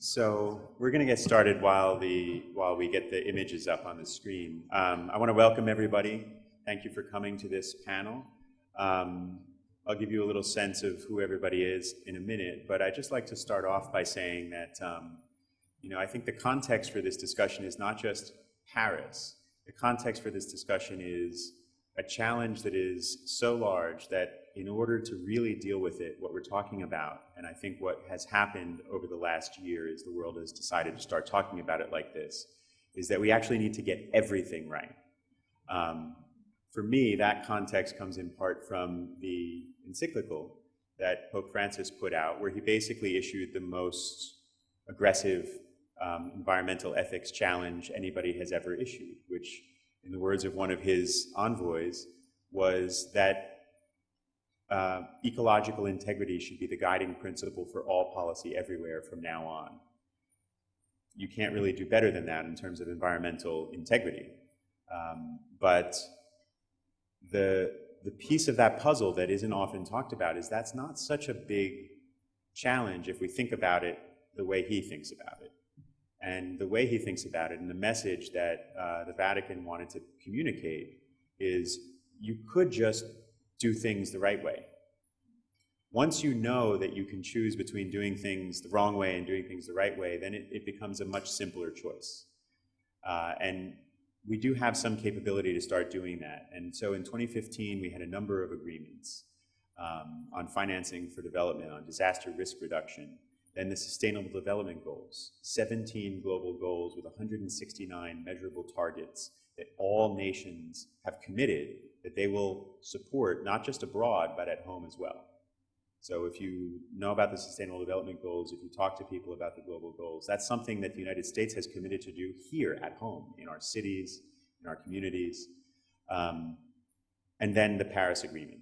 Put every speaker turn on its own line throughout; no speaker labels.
So we're going to get started while we get the images up on the screen. I want to welcome everybody. Thank you for coming to this panel. I'll give you a little sense of who everybody is in a minute, but I'd just like to start off by saying that I think the context for this discussion is not just Paris. The context for this discussion is a challenge that is so large that in order to really deal with it, what we're talking about, and I think what has happened over the last year is the world has decided to start talking about it like this, is that we actually need to get everything right. For me, that context comes in part from the encyclical that Pope Francis put out, where he basically issued the most aggressive environmental ethics challenge anybody has ever issued, which, in the words of one of his envoys, was that ecological integrity should be the guiding principle for all policy everywhere from now on. You can't really do better than that in terms of environmental integrity. But the piece of that puzzle that isn't often talked about is that's not such a big challenge if we think about it the way he thinks about it. And the way he thinks about it and the message that the Vatican wanted to communicate is you could just do things the right way. Once you know that you can choose between doing things the wrong way and doing things the right way, then it becomes a much simpler choice. And we do have some capability to start doing that. And so in 2015, we had a number of agreements on financing for development, on disaster risk reduction, then the Sustainable Development Goals, 17 global goals with 169 measurable targets that all nations have committed that they will support, not just abroad, but at home as well. So if you know about the Sustainable Development Goals, if you talk to people about the global goals, that's something that the United States has committed to do here at home, in our cities, in our communities, and then the Paris Agreement.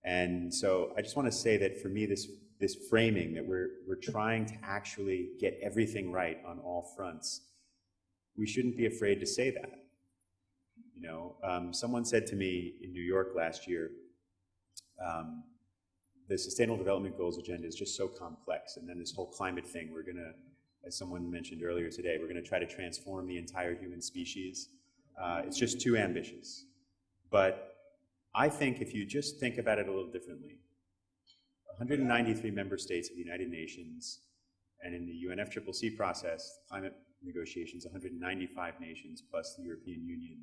And so I just want to say that for me, this framing that we're trying to actually get everything right on all fronts, we shouldn't be afraid to say that. Someone said to me in New York last year, the Sustainable Development Goals agenda is just so complex, and then this whole climate thing, we're going to, as someone mentioned earlier today, we're going to try to transform the entire human species. It's just too ambitious. But I think if you just think about it a little differently, 193 member states of the United Nations, and in the UNFCCC process, climate negotiations, 195 nations plus the European Union,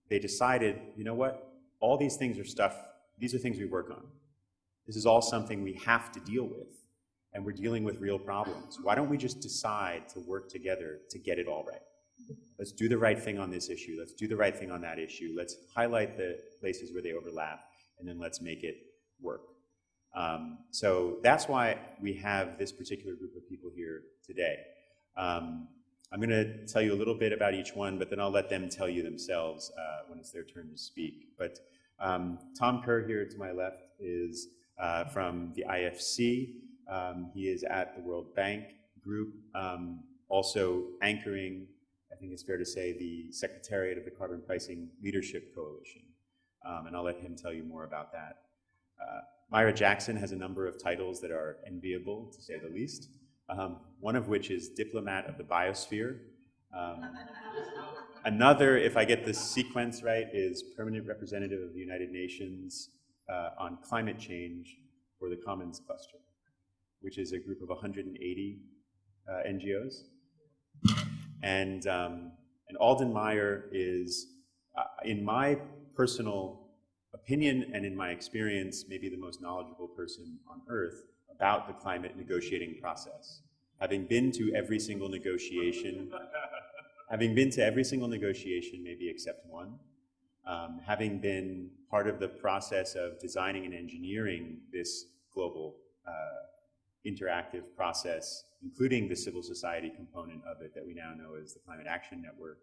they decided, you know what, all these things are these are things we work on. This is all something we have to deal with, and we're dealing with real problems. Why don't we just decide to work together to get it all right? Let's do the right thing on this issue. Let's do the right thing on that issue. Let's highlight the places where they overlap, and then let's make it work. So that's why we have this particular group of people here today. I'm going to tell you a little bit about each one, but then I'll let them tell you themselves when it's their turn to speak. But Tom Kerr here to my left is from the IFC. He is at the World Bank Group, also anchoring, I think it's fair to say, the Secretariat of the Carbon Pricing Leadership Coalition. And I'll let him tell you more about that. Myra Jackson has a number of titles that are enviable, to say the least, one of which is Diplomat of the Biosphere. Another, if I get this sequence right, is Permanent Representative of the United Nations on Climate Change for the Commons Cluster, which is a group of 180 NGOs. And Alden Meyer is, in my personal opinion and in my experience, maybe the most knowledgeable person on earth about the climate negotiating process. Having been to every single negotiation, maybe except one, having been part of the process of designing and engineering this global interactive process, including the civil society component of it that we now know as the Climate Action Network,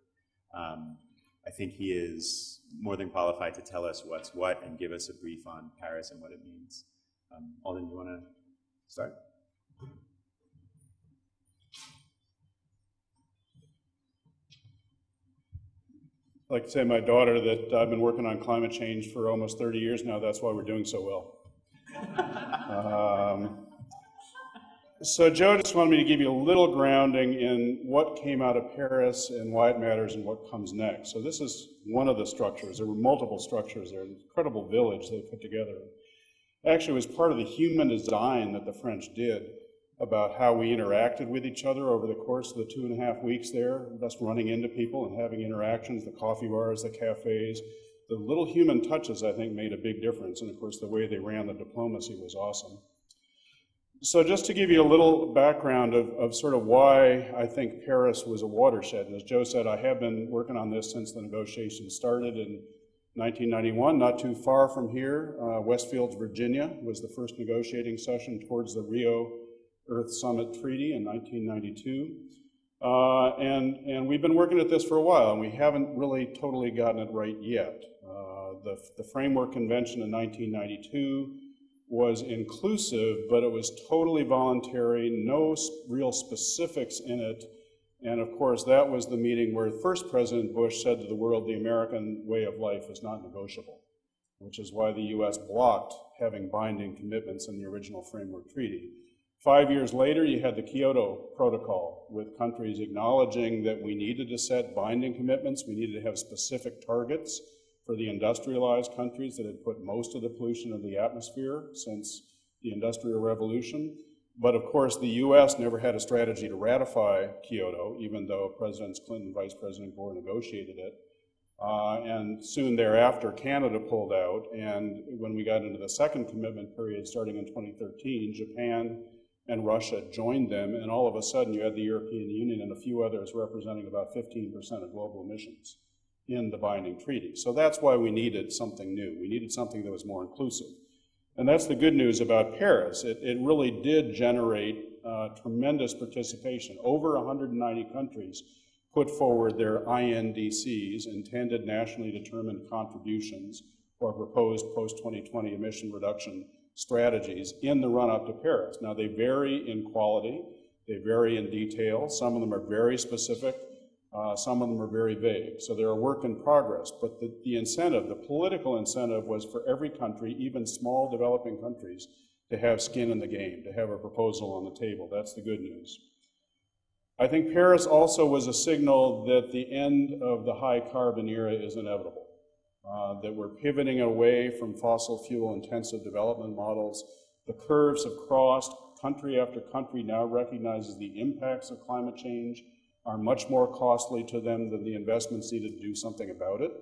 I think he is more than qualified to tell us what's what and give us a brief on Paris and what it means. Alden, you want to start?
I'd like to say to my daughter that I've been working on climate change for almost 30 years now. That's why we're doing so well. So Joe just wanted me to give you a little grounding in what came out of Paris and why it matters and what comes next. So this is one of the structures. There were multiple structures there, an incredible village they put together. Actually, it was part of the human design that the French did about how we interacted with each other over the course of the 2.5 weeks there, just running into people and having interactions, the coffee bars, the cafes. The little human touches, I think, made a big difference. And of course, the way they ran the diplomacy was awesome. So just to give you a little background of sort of why I think Paris was a watershed, and as Joe said, I have been working on this since the negotiations started in 1991, not too far from here. Westfields, Virginia was the first negotiating session towards the Rio Earth Summit Treaty in 1992. And we've been working at this for a while, and we haven't really totally gotten it right yet. The Framework Convention in 1992 was inclusive, but it was totally voluntary, no real specifics in it. And of course, that was the meeting where first President Bush said to the world, the American way of life is not negotiable, which is why the US blocked having binding commitments in the original Framework Treaty. 5 years later, you had the Kyoto Protocol with countries acknowledging that we needed to set binding commitments, we needed to have specific targets for the industrialized countries that had put most of the pollution in the atmosphere since the Industrial Revolution. But of course, the US never had a strategy to ratify Kyoto, even though Presidents Clinton and Vice President Gore negotiated it. And soon thereafter, Canada pulled out, and when we got into the second commitment period starting in 2013, Japan and Russia joined them, and all of a sudden you had the European Union and a few others representing about 15% of global emissions in the binding treaty. So that's why we needed something new. We needed something that was more inclusive. And that's the good news about Paris. It really did generate tremendous participation. Over 190 countries put forward their INDCs, intended nationally determined contributions, or proposed post-2020 emission reduction strategies in the run-up to Paris. Now, they vary in quality, they vary in detail. Some of them are very specific, some of them are very vague. So they're a work in progress, but the incentive, the political incentive, was for every country, even small developing countries, to have skin in the game, to have a proposal on the table. That's the good news. I think Paris also was a signal that the end of the high carbon era is inevitable. That we're pivoting away from fossil fuel intensive development models. The curves have crossed. Country after country now recognizes the impacts of climate change are much more costly to them than the investments needed to do something about it.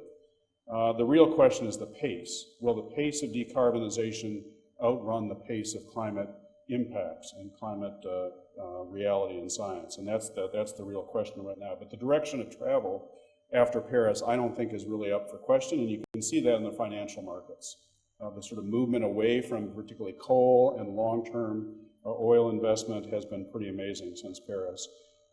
The real question is the pace. Will the pace of decarbonization outrun the pace of climate impacts and climate reality and science? And that's the real question right now. But the direction of travel after Paris, I don't think is really up for question, and you can see that in the financial markets. The sort of movement away from particularly coal and long-term oil investment has been pretty amazing since Paris.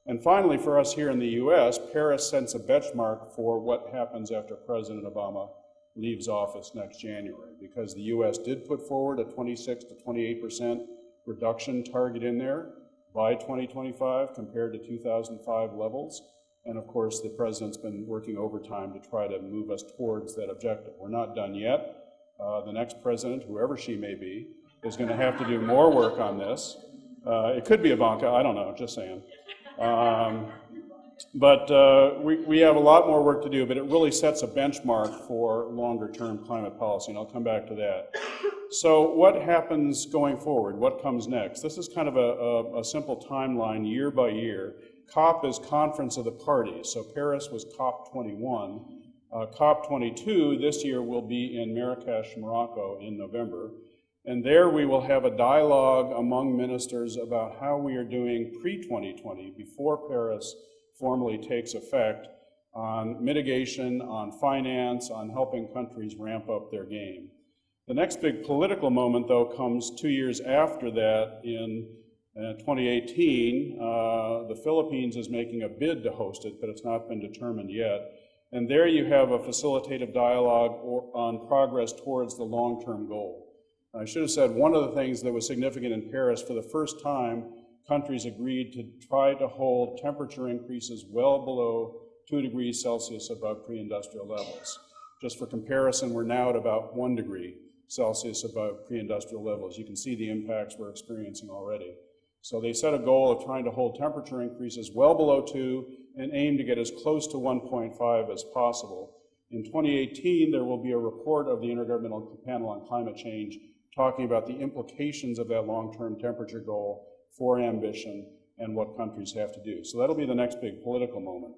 And finally, for us here in the US, Paris sets a benchmark for what happens after President Obama leaves office next January, because the US did put forward a 26 to 28% reduction target in there by 2025 compared to 2005 levels. And of course, the president's been working overtime to try to move us towards that objective. We're not done yet. The next president, whoever she may be, is going to have to do more work on this. It could be Ivanka, I don't know, just saying. But we have a lot more work to do, but it really sets a benchmark for longer-term climate policy, and I'll come back to that. So what happens going forward? What comes next? This is kind of a simple timeline year by year. COP is Conference of the Parties, so Paris was COP21. COP22 this year will be in Marrakesh, Morocco in November. And there we will have a dialogue among ministers about how we are doing pre-2020, before Paris formally takes effect, on mitigation, on finance, on helping countries ramp up their game. The next big political moment, though, comes 2 years after that in 2018. The Philippines is making a bid to host it, but it's not been determined yet. And there you have a facilitative dialogue on progress towards the long-term goal. I should have said one of the things that was significant in Paris, for the first time, countries agreed to try to hold temperature increases well below 2 degrees Celsius above pre-industrial levels. Just for comparison, we're now at about 1 degree Celsius above pre-industrial levels. You can see the impacts we're experiencing already. So they set a goal of trying to hold temperature increases well below 2 and aim to get as close to 1.5 as possible. In 2018, there will be a report of the Intergovernmental Panel on Climate Change talking about the implications of that long-term temperature goal for ambition and what countries have to do. So that'll be the next big political moment.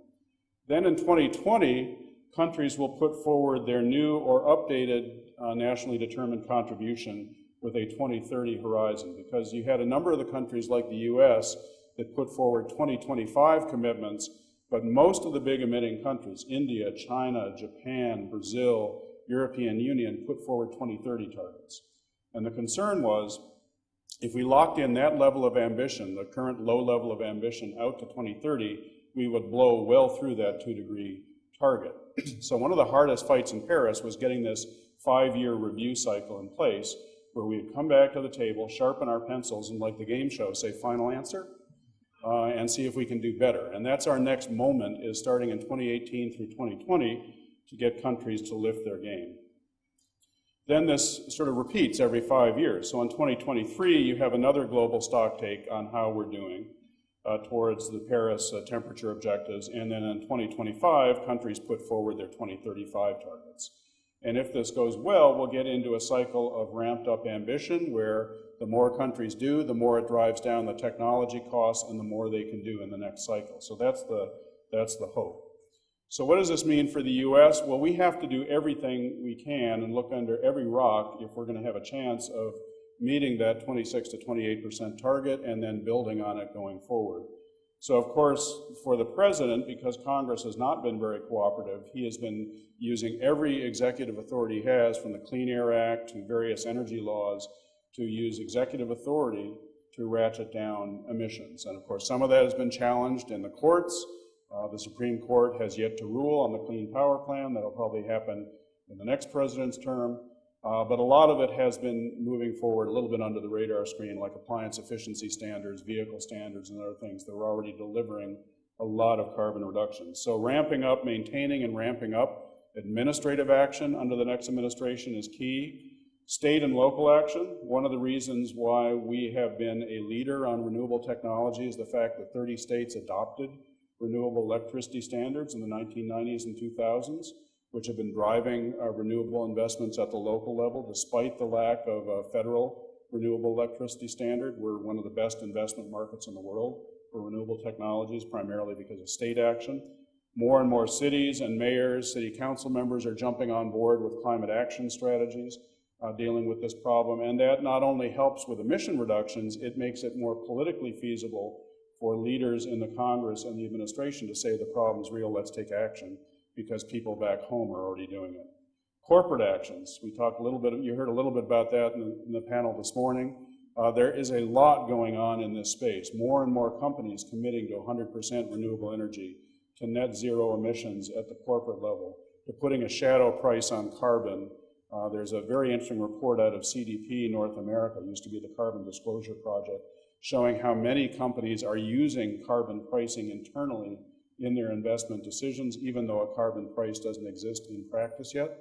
Then in 2020, countries will put forward their new or updated nationally determined contribution with a 2030 horizon, because you had a number of the countries like the US that put forward 2025 commitments, but most of the big emitting countries, India, China, Japan, Brazil, European Union, put forward 2030 targets. And the concern was, if we locked in that level of ambition, the current low level of ambition, out to 2030, we would blow well through that 2-degree target. So one of the hardest fights in Paris was getting this 5-year review cycle in place, where we'd come back to the table, sharpen our pencils, and like the game show, say final answer, and see if we can do better. And that's our next moment, is starting in 2018 through 2020 to get countries to lift their game. Then this sort of repeats every 5 years. So in 2023, you have another global stock take on how we're doing towards the Paris temperature objectives. And then in 2025, countries put forward their 2035 targets. And if this goes well, we'll get into a cycle of ramped up ambition where the more countries do, the more it drives down the technology costs and the more they can do in the next cycle. So that's the hope. So what does this mean for the US? Well, we have to do everything we can and look under every rock if we're going to have a chance of meeting that 26 to 28% target and then building on it going forward. So of course, for the president, because Congress has not been very cooperative, he has been using every executive authority he has, from the Clean Air Act to various energy laws, to use executive authority to ratchet down emissions. And of course, some of that has been challenged in the courts. The Supreme Court has yet to rule on the Clean Power Plan. That'll probably happen in the next president's term. But a lot of it has been moving forward a little bit under the radar screen, like appliance efficiency standards, vehicle standards, and other things that are already delivering a lot of carbon reductions. So ramping up, maintaining and ramping up administrative action under the next administration is key. State and local action. One of the reasons why we have been a leader on renewable technology is the fact that 30 states adopted renewable electricity standards in the 1990s and 2000s, which have been driving renewable investments at the local level despite the lack of a federal renewable electricity standard. We're one of the best investment markets in the world for renewable technologies, primarily because of state action. More and more cities and mayors, city council members are jumping on board with climate action strategies, dealing with this problem. And that not only helps with emission reductions, it makes it more politically feasible for leaders in the Congress and the administration to say the problem's real, let's take action, because people back home are already doing it. Corporate actions, we talked a little bit, you heard a little bit about that in the panel this morning. There is a lot going on in this space. More and more companies committing to 100% renewable energy, to net zero emissions at the corporate level, to putting a shadow price on carbon. There's a very interesting report out of CDP North America, used to be the Carbon Disclosure Project, showing how many companies are using carbon pricing internally in their investment decisions, even though a carbon price doesn't exist in practice yet.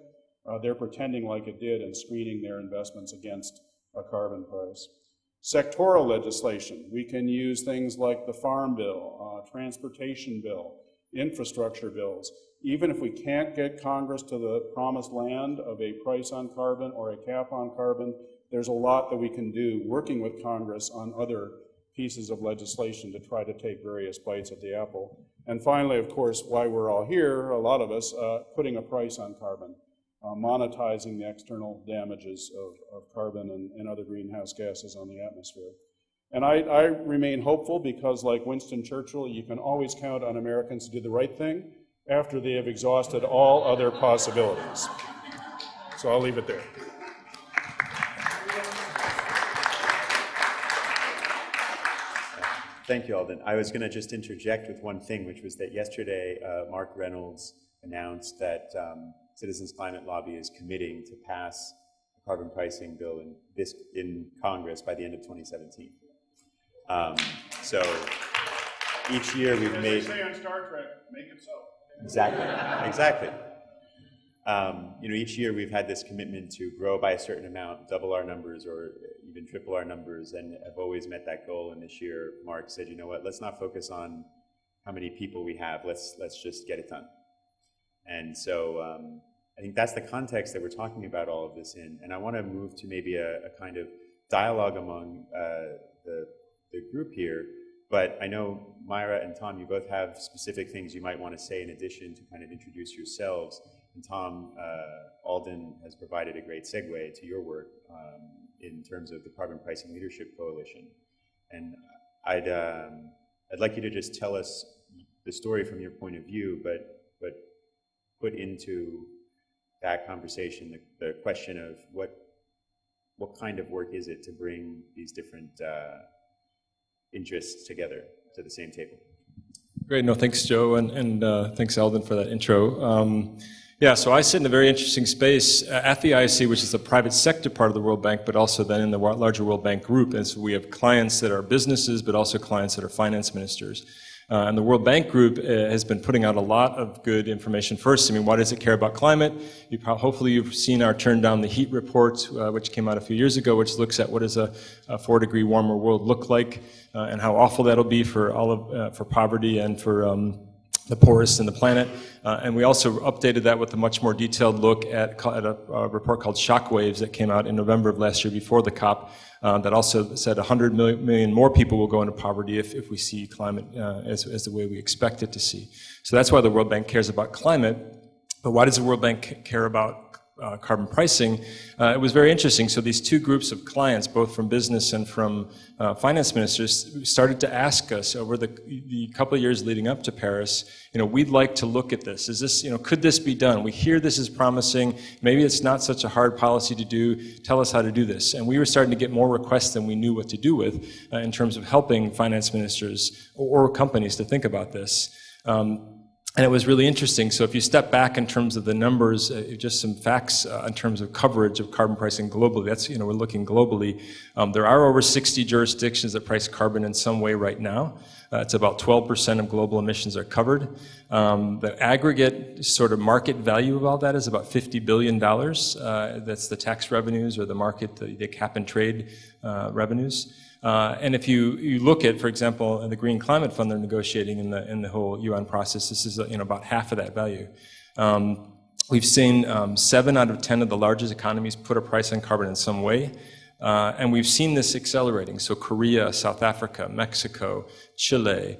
They're pretending like it did and screening their investments against a carbon price. Sectoral legislation. We can use things like the Farm Bill, Transportation Bill, infrastructure bills. Even if we can't get Congress to the promised land of a price on carbon or a cap on carbon, there's a lot that we can do working with Congress on other pieces of legislation to try to take various bites at the apple. And finally, of course, why we're all here, a lot of us, putting a price on carbon, monetizing the external damages of carbon and other greenhouse gases on the atmosphere. And I remain hopeful because, like Winston Churchill, you can always count on Americans to do the right thing after they have exhausted all other possibilities. So I'll leave it there.
Thank you, Alden. I was going to just interject with one thing, which was that yesterday Mark Reynolds announced that Citizens Climate Lobby is committing to pass a carbon pricing bill in Congress by the end of 2017. So each year we've made...
They say on Star Trek, make it so.
Exactly, exactly. Each year we've had this commitment to grow by a certain amount, double our numbers, or even triple our numbers, and I've always met that goal. And this year, Mark said, you know what? Let's not focus on how many people we have. Let's just get it done. And so I think that's the context that we're talking about all of this in. And I want to move to maybe a kind of dialogue among the group here. But I know Myra and Tom, you both have specific things you might want to say in addition to kind of introduce yourselves. And Tom, Alden has provided a great segue to your work in terms of the Carbon Pricing Leadership Coalition. And I'd like you to just tell us the story from your point of view, but put into that conversation the question of what kind of work is it to bring these different interests together to the same table.
Great, no, thanks Joe, and thanks Alden for that intro. Yeah, so I sit in a very interesting space at the IC, which is the private sector part of the World Bank, but also then in the larger World Bank group. And so we have clients that are businesses, but also clients that are finance ministers. And the World Bank group has been putting out a lot of good information. First, I mean, why does it care about climate? Hopefully you've seen our Turn Down the Heat report, which came out a few years ago, which looks at what does a 4-degree warmer world look like, and how awful that'll be for for poverty and for the poorest in the planet. And we also updated that with a much more detailed look at a report called Shockwaves that came out in November of last year before the COP, that also said 100 million more people will go into poverty if we see climate as the way we expect it to see. So that's why the World Bank cares about climate. But why does the World Bank care about carbon pricing? It was very interesting. So these two groups of clients, both from business and from finance ministers, started to ask us over the couple of years leading up to Paris, we'd like to look at this. Is this, could this be done? We hear this is promising. Maybe it's not such a hard policy to do. Tell us how to do this. And we were starting to get more requests than we knew what to do with in terms of helping finance ministers or companies to think about this. And it was really interesting. So if you step back in terms of the numbers, just some facts in terms of coverage of carbon pricing globally, that's, we're looking globally. There are over 60 jurisdictions that price carbon in some way right now. It's about 12% of global emissions are covered. The aggregate sort of market value of all that is about $50 billion. That's the tax revenues or the market, the cap and trade revenues. And if you look at, for example, the Green Climate Fund they're negotiating in the whole UN process, this is about half of that value. We've seen 7 out of 10 of the largest economies put a price on carbon in some way. And we've seen this accelerating. So Korea, South Africa, Mexico, Chile,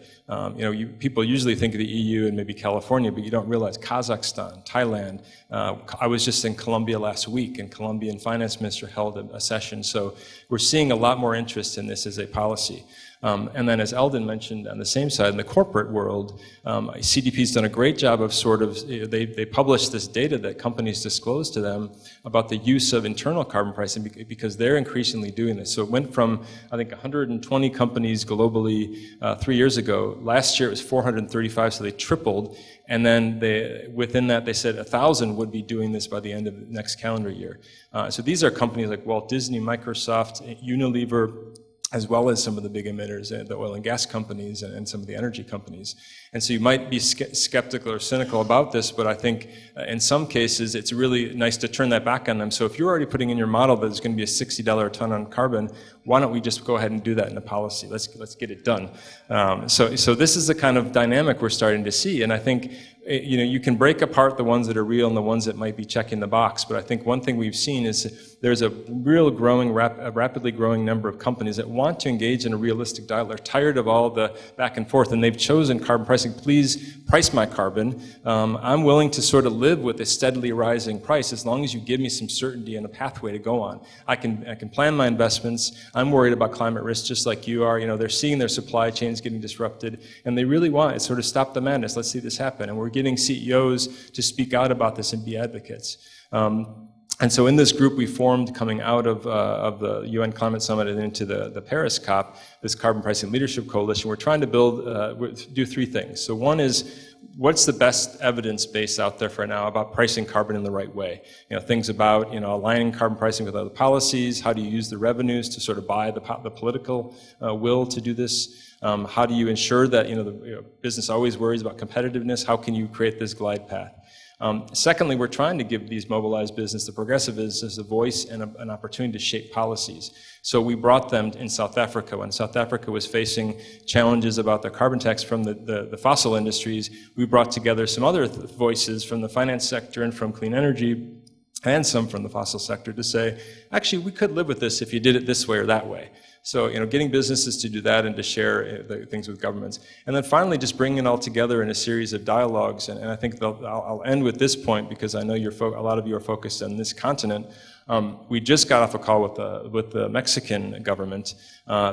people usually think of the EU and maybe California, but you don't realize Kazakhstan, Thailand. I was just in Colombia last week, and Colombian finance minister held a session. So we're seeing a lot more interest in this as a policy. And then as Alden mentioned, on the same side, in the corporate world, CDP's done a great job of they publish this data that companies disclose to them about the use of internal carbon pricing because they're increasingly doing this. So it went from, I think, 120 companies globally 3 years ago. Last year it was 435, so they tripled. And then within that, they said 1,000 would be doing this by the end of the next calendar year. So these are companies like Walt Disney, Microsoft, Unilever, as well as some of the big emitters, the oil and gas companies and some of the energy companies. And so you might be skeptical or cynical about this, but I think in some cases it's really nice to turn that back on them. So if you're already putting in your model that there's going to be a $60 a ton on carbon, why don't we just go ahead and do that in a policy? Let's get it done. So this is the kind of dynamic we're starting to see, and I think you can break apart the ones that are real and the ones that might be checking the box. But I think one thing we've seen is there's a real rapidly growing number of companies that want to engage in a realistic dialogue. They're tired of all the back and forth, and they've chosen carbon pricing. Please price my carbon. I'm willing to sort of live with a steadily rising price as long as you give me some certainty and a pathway to go on. I can plan my investments. I'm worried about climate risk just like you are. They're seeing their supply chains getting disrupted, and they really want to sort of stop the madness. Let's see this happen. And we're getting CEOs to speak out about this and be advocates. And so in this group we formed coming out of the UN Climate Summit and into the Paris COP, this Carbon Pricing Leadership Coalition. We're trying to do 3 things. So one is, what's the best evidence base out there for now about pricing carbon in the right way? Things about aligning carbon pricing with other policies. How do you use the revenues to sort of buy the political will to do this? How do you ensure that the business always worries about competitiveness? How can you create this glide path? Secondly, we're trying to give these mobilized business, the progressive business, a voice and an opportunity to shape policies. So we brought them in South Africa. When South Africa was facing challenges about the carbon tax from the fossil industries, we brought together some other voices from the finance sector and from clean energy and some from the fossil sector to say, actually, we could live with this if you did it this way or that way. So, getting businesses to do that and to share the things with governments. And then finally, just bringing it all together in a series of dialogues. And I think I'll end with this point because I know a lot of you are focused on this continent. We just got off a call with the Mexican government.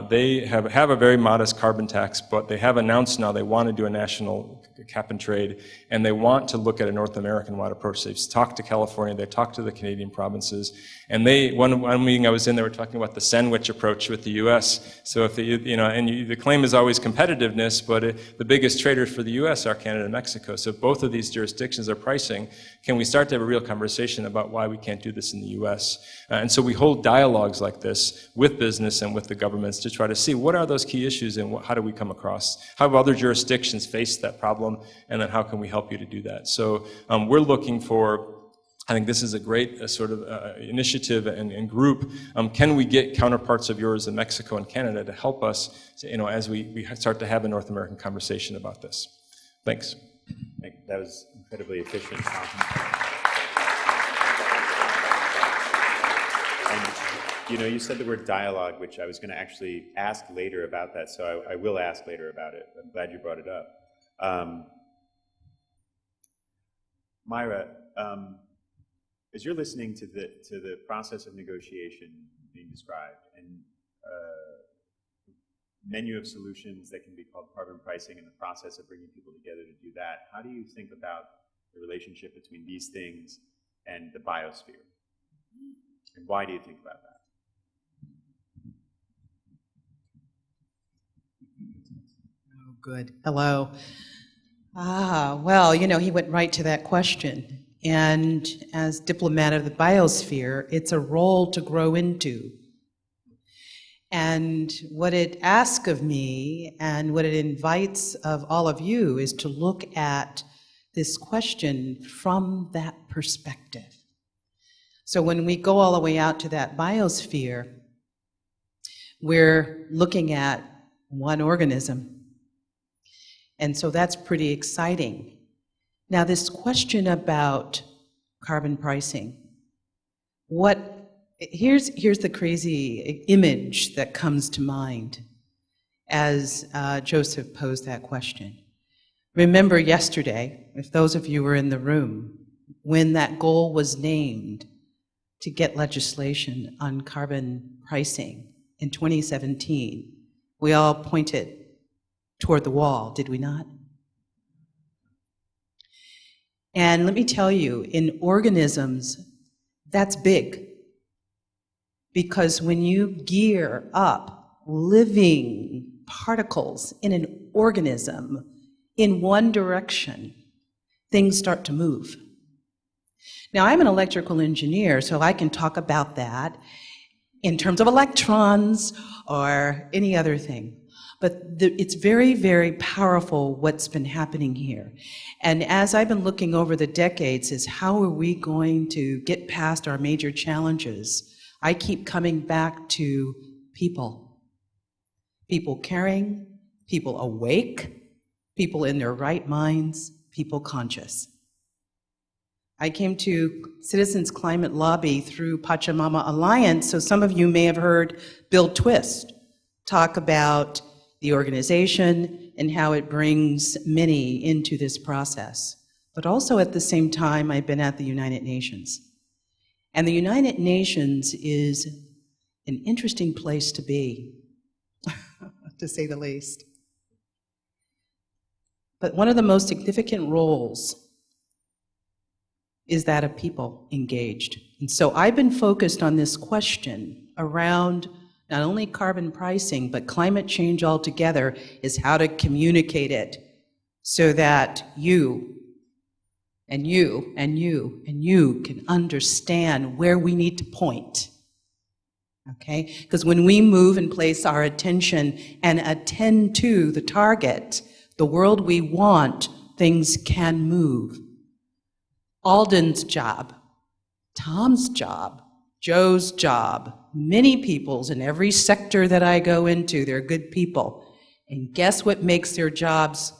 They have a very modest carbon tax, but they have announced now they want to do a national cap and trade, and they want to look at a North American-wide approach. They've talked to California, they've talked to the Canadian provinces, and one meeting I was in, they were talking about the sandwich approach with the U.S. So if the claim is always competitiveness, but the biggest traders for the U.S. are Canada and Mexico. So if both of these jurisdictions are pricing, can we start to have a real conversation about why we can't do this in the U.S.? And so we hold dialogues like this with business and with the governments to try to see what are those key issues and how do we come across, how have other jurisdictions faced that problem, and then how can we help you to do that? So we're looking for, I think this is a great sort of initiative and group. Can we get counterparts of yours in Mexico and Canada to help us as we start to have a North American conversation about this? Thanks.
That was incredibly efficient. And you said the word dialogue, which I was going to actually ask later about that, so I will ask later about it. I'm glad you brought it up. Myra, as you're listening to the process of negotiation being described and menu of solutions that can be called carbon pricing and the process of bringing people together to do that, how do you think about the relationship between these things and the biosphere? And why do you think about that?
Oh, good. Hello. Well, he went right to that question. And as diplomat of the biosphere, it's a role to grow into. And what it asks of me and what it invites of all of you is to look at this question from that perspective. So when we go all the way out to that biosphere, we're looking at one organism. And so that's pretty exciting. Now, this question about carbon pricing, here's the crazy image that comes to mind as Joseph posed that question. Remember yesterday, if those of you were in the room, when that goal was named to get legislation on carbon pricing in 2017, we all pointed toward the wall, did we not? And let me tell you, in organisms, that's big. Because when you gear up living particles in an organism in one direction, things start to move. Now, I'm an electrical engineer, so I can talk about that in terms of electrons or any other thing. But it's very, very powerful what's been happening here. And as I've been looking over the decades is how are we going to get past our major challenges, I keep coming back to people. People caring, people awake, people in their right minds, people conscious. I came to Citizens Climate Lobby through Pachamama Alliance, so some of you may have heard Bill Twist talk about the organization and how it brings many into this process. But also at the same time, I've been at the United Nations. And the United Nations is an interesting place to be, to say the least. But one of the most significant roles is that of people engaged. And so I've been focused on this question around not only carbon pricing, but climate change altogether, is how to communicate it so that you and you and you and you can understand where we need to point. Okay? Because when we move and place our attention and attend to the target, the world we want, things can move. Alden's job, Tom's job, Joe's job, many people's in every sector that I go into, they're good people. And guess what makes their jobs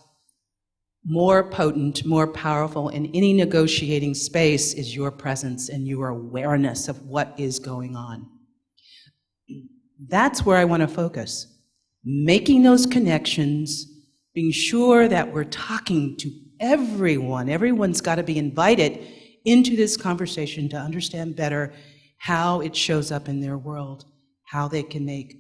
more potent, more powerful in any negotiating space is your presence and your awareness of what is going on. That's where I want to focus. Making those connections, being sure that we're talking to everyone. Everyone's got to be invited into this conversation to understand better how it shows up in their world, how they can make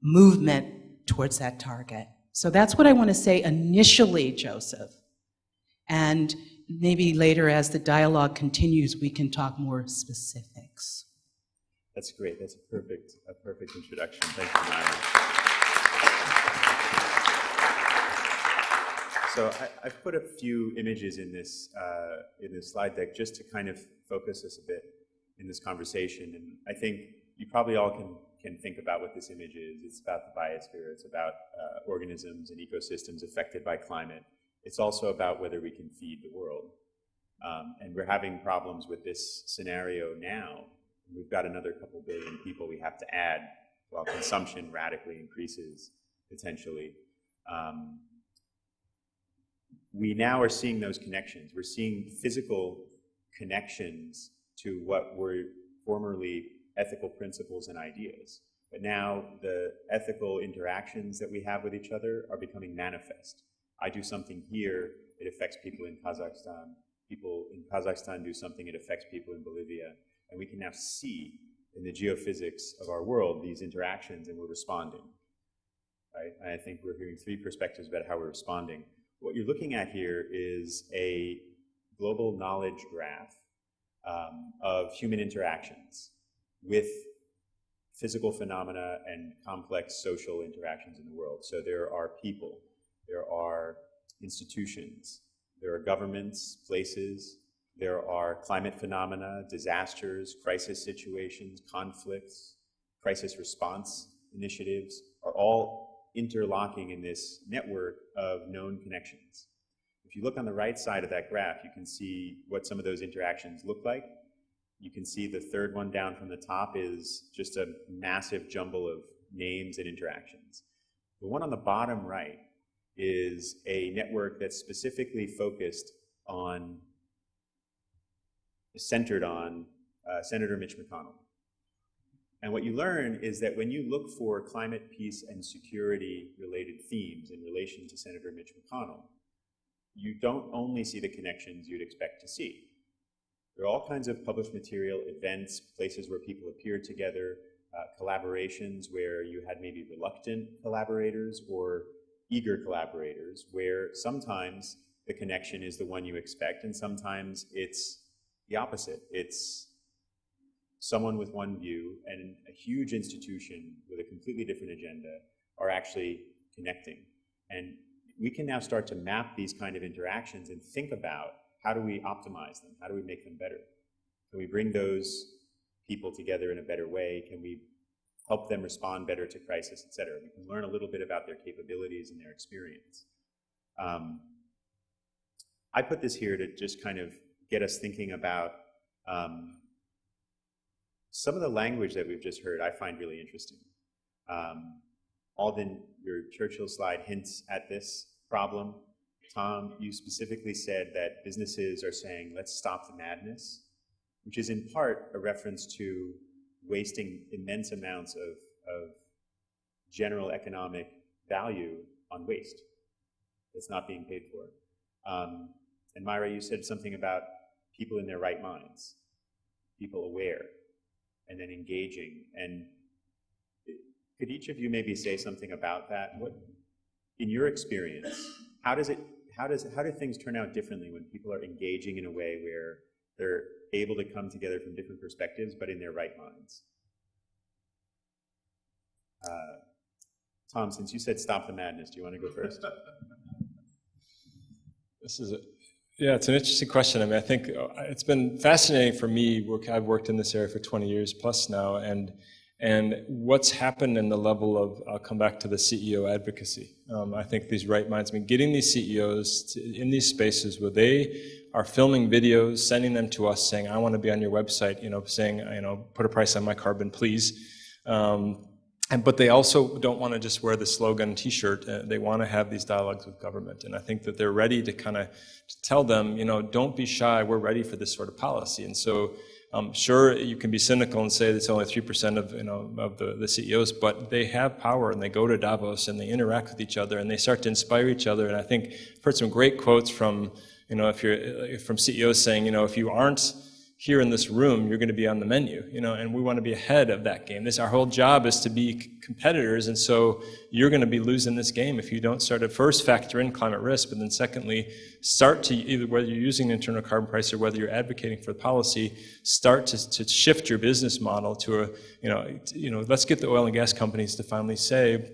movement towards that target. So that's what I want to say initially, Joseph. And maybe later as the dialogue continues, we can talk more specifics.
That's great. That's a perfect introduction. Thank you, Myra. So I've put a few images in this slide deck just to kind of focus us a bit in this conversation. And I think you probably all can think about what this image is. It's about the biosphere. It's about organisms and ecosystems affected by climate. It's also about whether we can feed the world. And we're having problems with this scenario now. We've got another couple billion people we have to add while consumption radically increases, potentially. We now are seeing those connections. We're seeing physical connections to what were formerly ethical principles and ideas. But now the ethical interactions that we have with each other are becoming manifest. I do something here, it affects people in Kazakhstan. People in Kazakhstan do something, it affects people in Bolivia. And we can now see in the geophysics of our world these interactions, and we're responding. Right? And I think we're hearing three perspectives about how we're responding. What you're looking at here is a global knowledge graph of human interactions with physical phenomena and complex social interactions in the world. So there are people, there are institutions, there are governments, places, there are climate phenomena, disasters, crisis situations, conflicts, crisis response initiatives are all interlocking in this network of known connections. If you look on the right side of that graph, you can see what some of those interactions look like. You can see the third one down from the top is just a massive jumble of names and interactions. The one on the bottom right is a network that's specifically centered on Senator Mitch McConnell. And what you learn is that when you look for climate, peace, and security related themes in relation to Senator Mitch McConnell, you don't only see the connections you'd expect to see. There are all kinds of published material, events, places where people appeared together, collaborations where you had maybe reluctant collaborators or eager collaborators, where sometimes the connection is the one you expect and sometimes it's the opposite. It's someone with one view and a huge institution with a completely different agenda are actually connecting. And we can now start to map these kind of interactions and think about how do we optimize them? How do we make them better? Can we bring those people together in a better way? Can we help them respond better to crisis, et cetera? We can learn a little bit about their capabilities and their experience. I put this here to just kind of get us thinking about some of the language that we've just heard I find really interesting. Alden, your Churchill slide hints at this problem. Tom, you specifically said that businesses are saying, let's stop the madness, which is in part a reference to wasting immense amounts of general economic value on waste that's not being paid for. And Myra, you said something about people in their right minds, people aware, and then engaging. And could each of you maybe say something about that? What, in your experience, how do things turn out differently when people are engaging in a way where they're able to come together from different perspectives, but in their right minds? Tom, since you said stop the madness, do you want to go first?
Yeah, it's an interesting question. I mean, I think it's been fascinating for me. I've worked in this area for 20 years plus now, and what's happened in the level of, I'll come back to the CEO advocacy. I think these right minds, I mean, getting these CEOs in these spaces where they are filming videos, sending them to us saying, I want to be on your website, saying, put a price on my carbon, please. But they also don't want to just wear the slogan t-shirt. They want to have these dialogues with government. And I think that they're ready to kind of tell them, don't be shy, we're ready for this sort of policy. And so sure, you can be cynical and say it's only 3% of the CEOs, but they have power and they go to Davos and they interact with each other and they start to inspire each other. And I think I've heard some great quotes from, from CEOs saying, if you aren't here in this room, you're going to be on the menu, and we want to be ahead of that game. Our whole job is to be competitors, and so you're going to be losing this game if you don't start to first factor in climate risk, but then secondly, start to, either whether you're using an internal carbon price or whether you're advocating for the policy, start to shift your business model to let's get the oil and gas companies to finally say,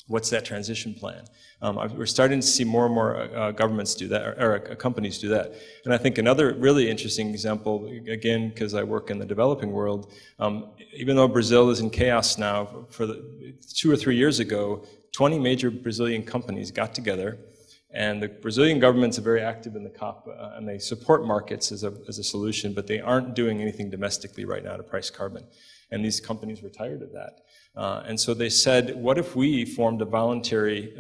what's that transition plan? We're starting to see more and more governments do that, or companies do that. And I think another really interesting example, again, because I work in the developing world, even though Brazil is in chaos now, 2 or 3 years ago, 20 major Brazilian companies got together, and the Brazilian government's very active in the COP, and they support markets as a solution, but they aren't doing anything domestically right now to price carbon. And these companies were tired of that. And so they said, what if we formed a voluntary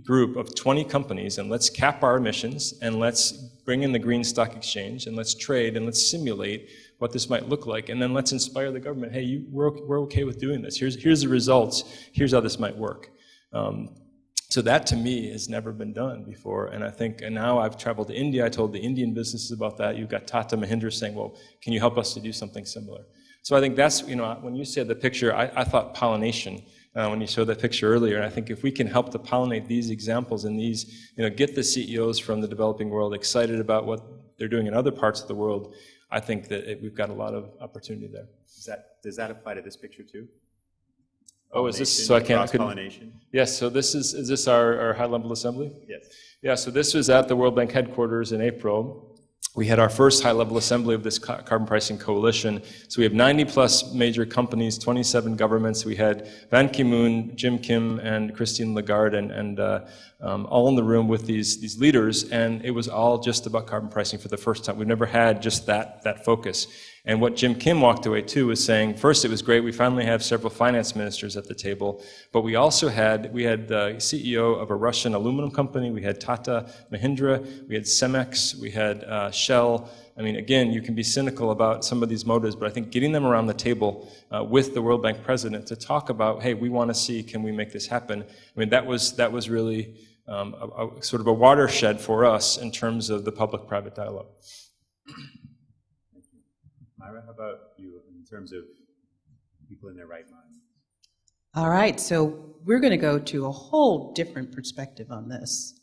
group of 20 companies, and let's cap our emissions, and let's bring in the green stock exchange, and let's trade, and let's simulate what this might look like, and then let's inspire the government, hey, we're okay with doing this. Here's the results. Here's how this might work. So that, to me, has never been done before. And I think, and now I've traveled to India. I told the Indian businesses about that. You've got Tata Mahindra saying, well, can you help us to do something similar? So I think that's, when you said the picture, I thought pollination when you showed that picture earlier. And I think if we can help to pollinate these examples and these, get the CEOs from the developing world excited about what they're doing in other parts of the world, I think that we've got a lot of opportunity there.
Does that apply to this picture too?
Oh, is this, so I can't,
cross-pollination? Yes,
so is this our high-level assembly?
Yes.
Yeah, so this was at the World Bank headquarters in April. We had our first high-level assembly of this carbon pricing coalition. So we have 90-plus major companies, 27 governments. We had Ban Ki-moon, Jim Kim, and Christine Lagarde, and all in the room with these leaders, and it was all just about carbon pricing for the first time. We've never had just that focus. And what Jim Kim walked away too was saying, first, it was great, we finally have several finance ministers at the table, but we also had the CEO of a Russian aluminum company, we had Tata Mahindra, we had Cemex, we had Shell. I mean, again, you can be cynical about some of these motives, but I think getting them around the table with the World Bank president to talk about, hey, we want to see, can we make this happen? I mean, that was really a sort of a watershed for us in terms of the public-private dialogue.
Myra, how about you in terms of people in their right mind?
All right, so we're going to go to a whole different perspective on this.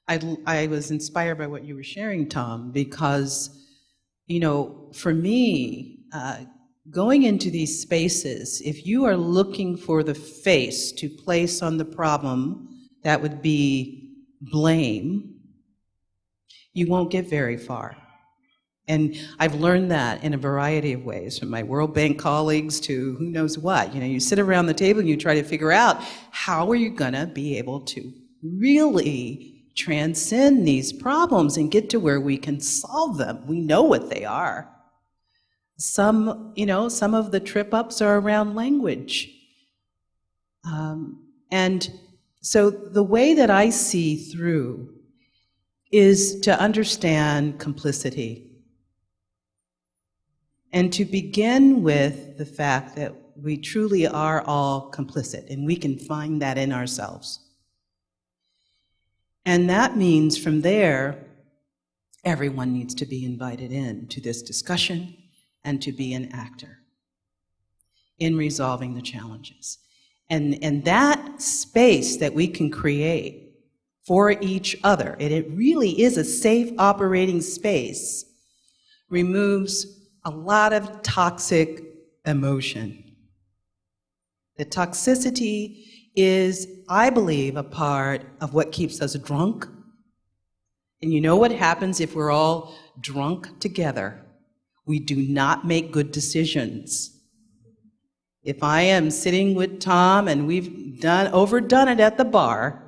I was inspired by what you were sharing, Tom, because, for me, going into these spaces, if you are looking for the face to place on the problem, that would be blame, you won't get very far. And I've learned that in a variety of ways, from my World Bank colleagues to who knows what. You sit around the table and you try to figure out how are you gonna be able to really transcend these problems and get to where we can solve them. We know what they are. Some of the trip-ups are around language. And so the way that I see through is to understand complicity. And to begin with the fact that we truly are all complicit, and we can find that in ourselves. And that means from there, everyone needs to be invited in to this discussion and to be an actor in resolving the challenges. And that space that we can create for each other, and it really is a safe operating space, removes a lot of toxic emotion. The toxicity is, I believe, a part of what keeps us drunk. And you know what happens if we're all drunk together? We do not make good decisions. If I am sitting with Tom and we've overdone it at the bar,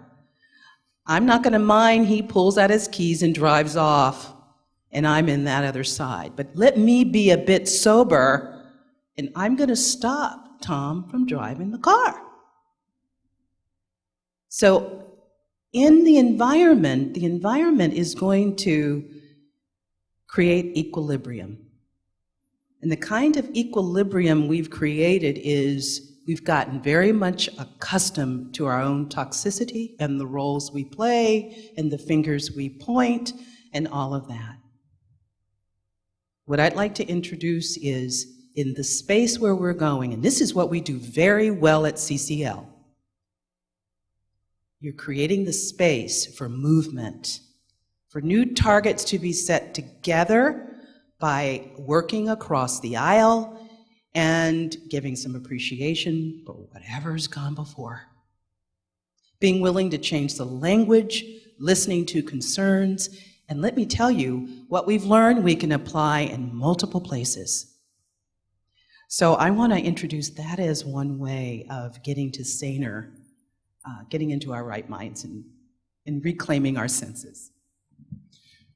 I'm not going to mind he pulls out his keys and drives off. and I'm in that other side. But let me be a bit sober, and I'm going to stop Tom from driving the car. So in the environment is going to create equilibrium. And the kind of equilibrium we've created is we've gotten very much accustomed to our own toxicity and the roles we play and the fingers we point and all of that. What I'd like to introduce is in the space where we're going, and this is what we do very well at CCL. You're creating the space for movement, for new targets to be set together by working across the aisle and giving some appreciation for whatever's gone before. Being willing to change the language, listening to concerns, and let me tell you, what we've learned we can apply in multiple places. So I want to introduce that as one way of getting to saner, getting into our right minds and reclaiming our senses.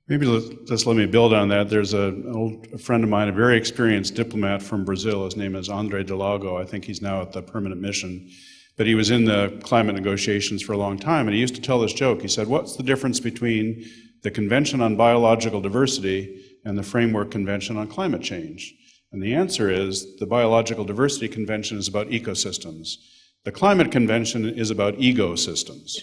Maybe just let me build on that. There's an old friend of mine, a very experienced diplomat from Brazil. His name is Andre Delago. I think he's now at the permanent mission. But he was in the climate negotiations for a long time, and he used to tell this joke. He said, what's the difference between the Convention on Biological Diversity and the Framework Convention on Climate Change? And the answer is the Biological Diversity Convention is about ecosystems. The Climate Convention is about egosystems.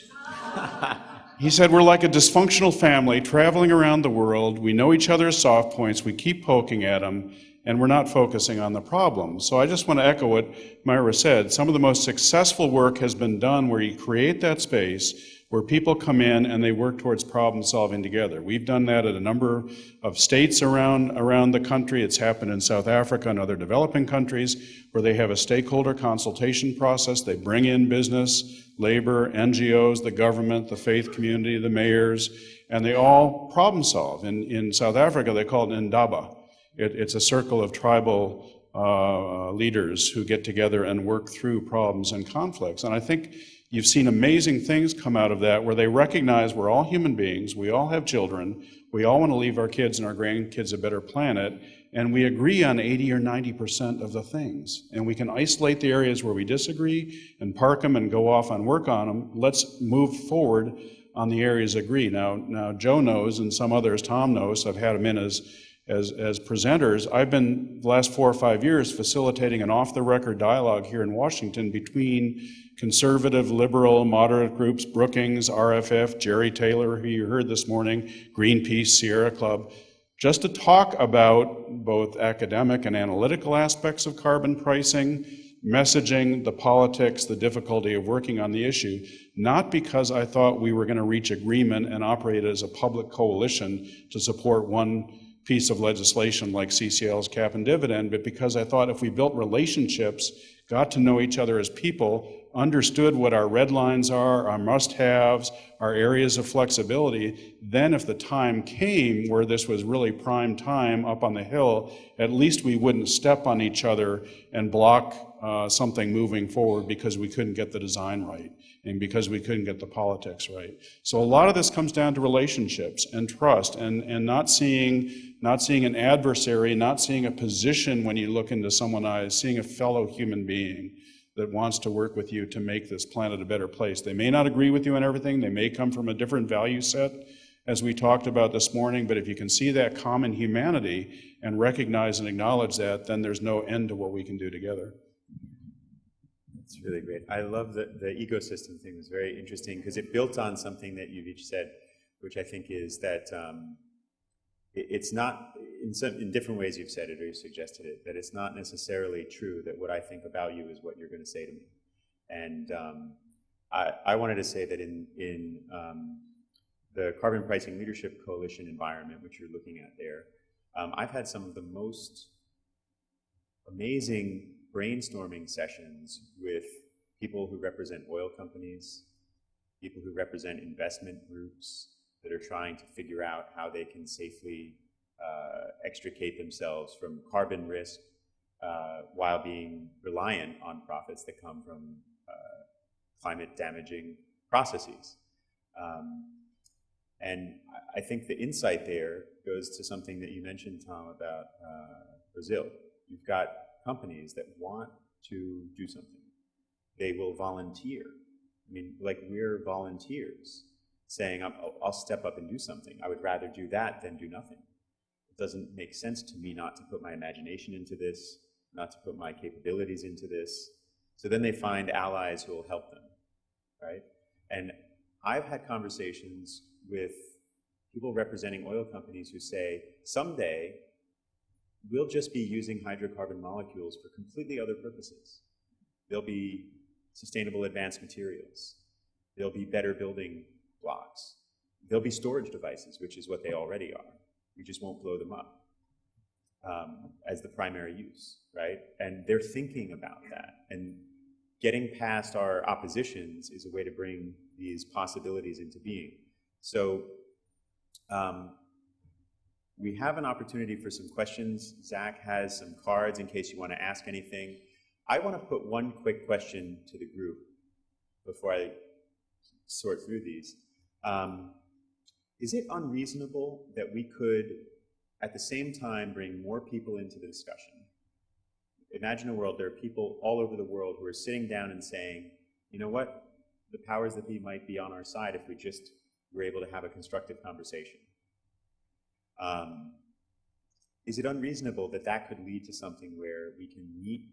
He said, we're like a dysfunctional family traveling around the world. We know each other's soft points. We keep poking at them, and we're not focusing on the problem. So I just want to echo what Myra said. Some of the most successful work has been done where you create that space where people come in and they work towards problem solving together. We've done that at a number of states around the country. It's happened in South Africa and other developing countries where they have a stakeholder consultation process. They bring in business, labor, NGOs, the government, the faith community, the mayors, and they all problem solve. In South Africa, they call it Ndaba. It's a circle of tribal leaders who get together and work through problems and conflicts. And I think you've seen amazing things come out of that where they recognize we're all human beings, we all have children, we all want to leave our kids and our grandkids a better planet, and we agree on 80 or 90% of the things. And we can isolate the areas where we disagree and park them and go off and work on them. Let's move forward on the areas agree. Now Joe knows, and some others, Tom knows, I've had them in as presenters. I've been, the last 4 or 5 years, facilitating an off-the-record dialogue here in Washington between conservative, liberal, moderate groups, Brookings, RFF, Jerry Taylor, who you heard this morning, Greenpeace, Sierra Club, just to talk about both academic and analytical aspects of carbon pricing, messaging, the politics, the difficulty of working on the issue, not because I thought we were going to reach agreement and operate as a public coalition to support one piece of legislation like CCL's cap and dividend, but because I thought if we built relationships, got to know each other as people, understood what our red lines are, our must-haves, our areas of flexibility, then if the time came where this was really prime time up on the Hill, at least we wouldn't step on each other and block something moving forward because we couldn't get the design right and because we couldn't get the politics right. So a lot of this comes down to relationships and trust and not seeing an adversary, not seeing a position when you look into someone's eyes, seeing a fellow human being that wants to work with you to make this planet a better place. They may not agree with you on everything. They may come from a different value set, as we talked about this morning, but if you can see that common humanity and recognize and acknowledge that, then there's no end to what we can do together.
That's really great. I love the ecosystem thing. It was very interesting because it built on something that you've each said, which I think is that it's not, in different ways you've said it or you suggested it, that it's not necessarily true that what I think about you is what you're going to say to me. And I wanted to say that in the Carbon Pricing Leadership Coalition environment, which you're looking at there, I've had some of the most amazing brainstorming sessions with people who represent oil companies, people who represent investment groups that are trying to figure out how they can safely extricate themselves from carbon risk while being reliant on profits that come from climate damaging processes. And I think the insight there goes to something that you mentioned, Tom, about Brazil. You've got companies that want to do something. They will volunteer. I mean, like, we're volunteers saying, I'll step up and do something. I would rather do that than do nothing. It doesn't make sense to me not to put my imagination into this, not to put my capabilities into this. So then they find allies who will help them, right? And I've had conversations with people representing oil companies who say, someday, we'll just be using hydrocarbon molecules for completely other purposes. There'll be sustainable advanced materials. There'll be better building blocks. There'll be storage devices, which is what they already are. We just won't blow them up as the primary use, right? And they're thinking about that. And getting past our oppositions is a way to bring these possibilities into being. So we have an opportunity for some questions. Zach has some cards in case you want to ask anything. I want to put one quick question to the group before I sort through these. Is it unreasonable that we could, at the same time, bring more people into the discussion? Imagine a world, there are people all over the world who are sitting down and saying, you know what, the powers that be might be on our side if we just were able to have a constructive conversation. Is it unreasonable that that could lead to something where we can meet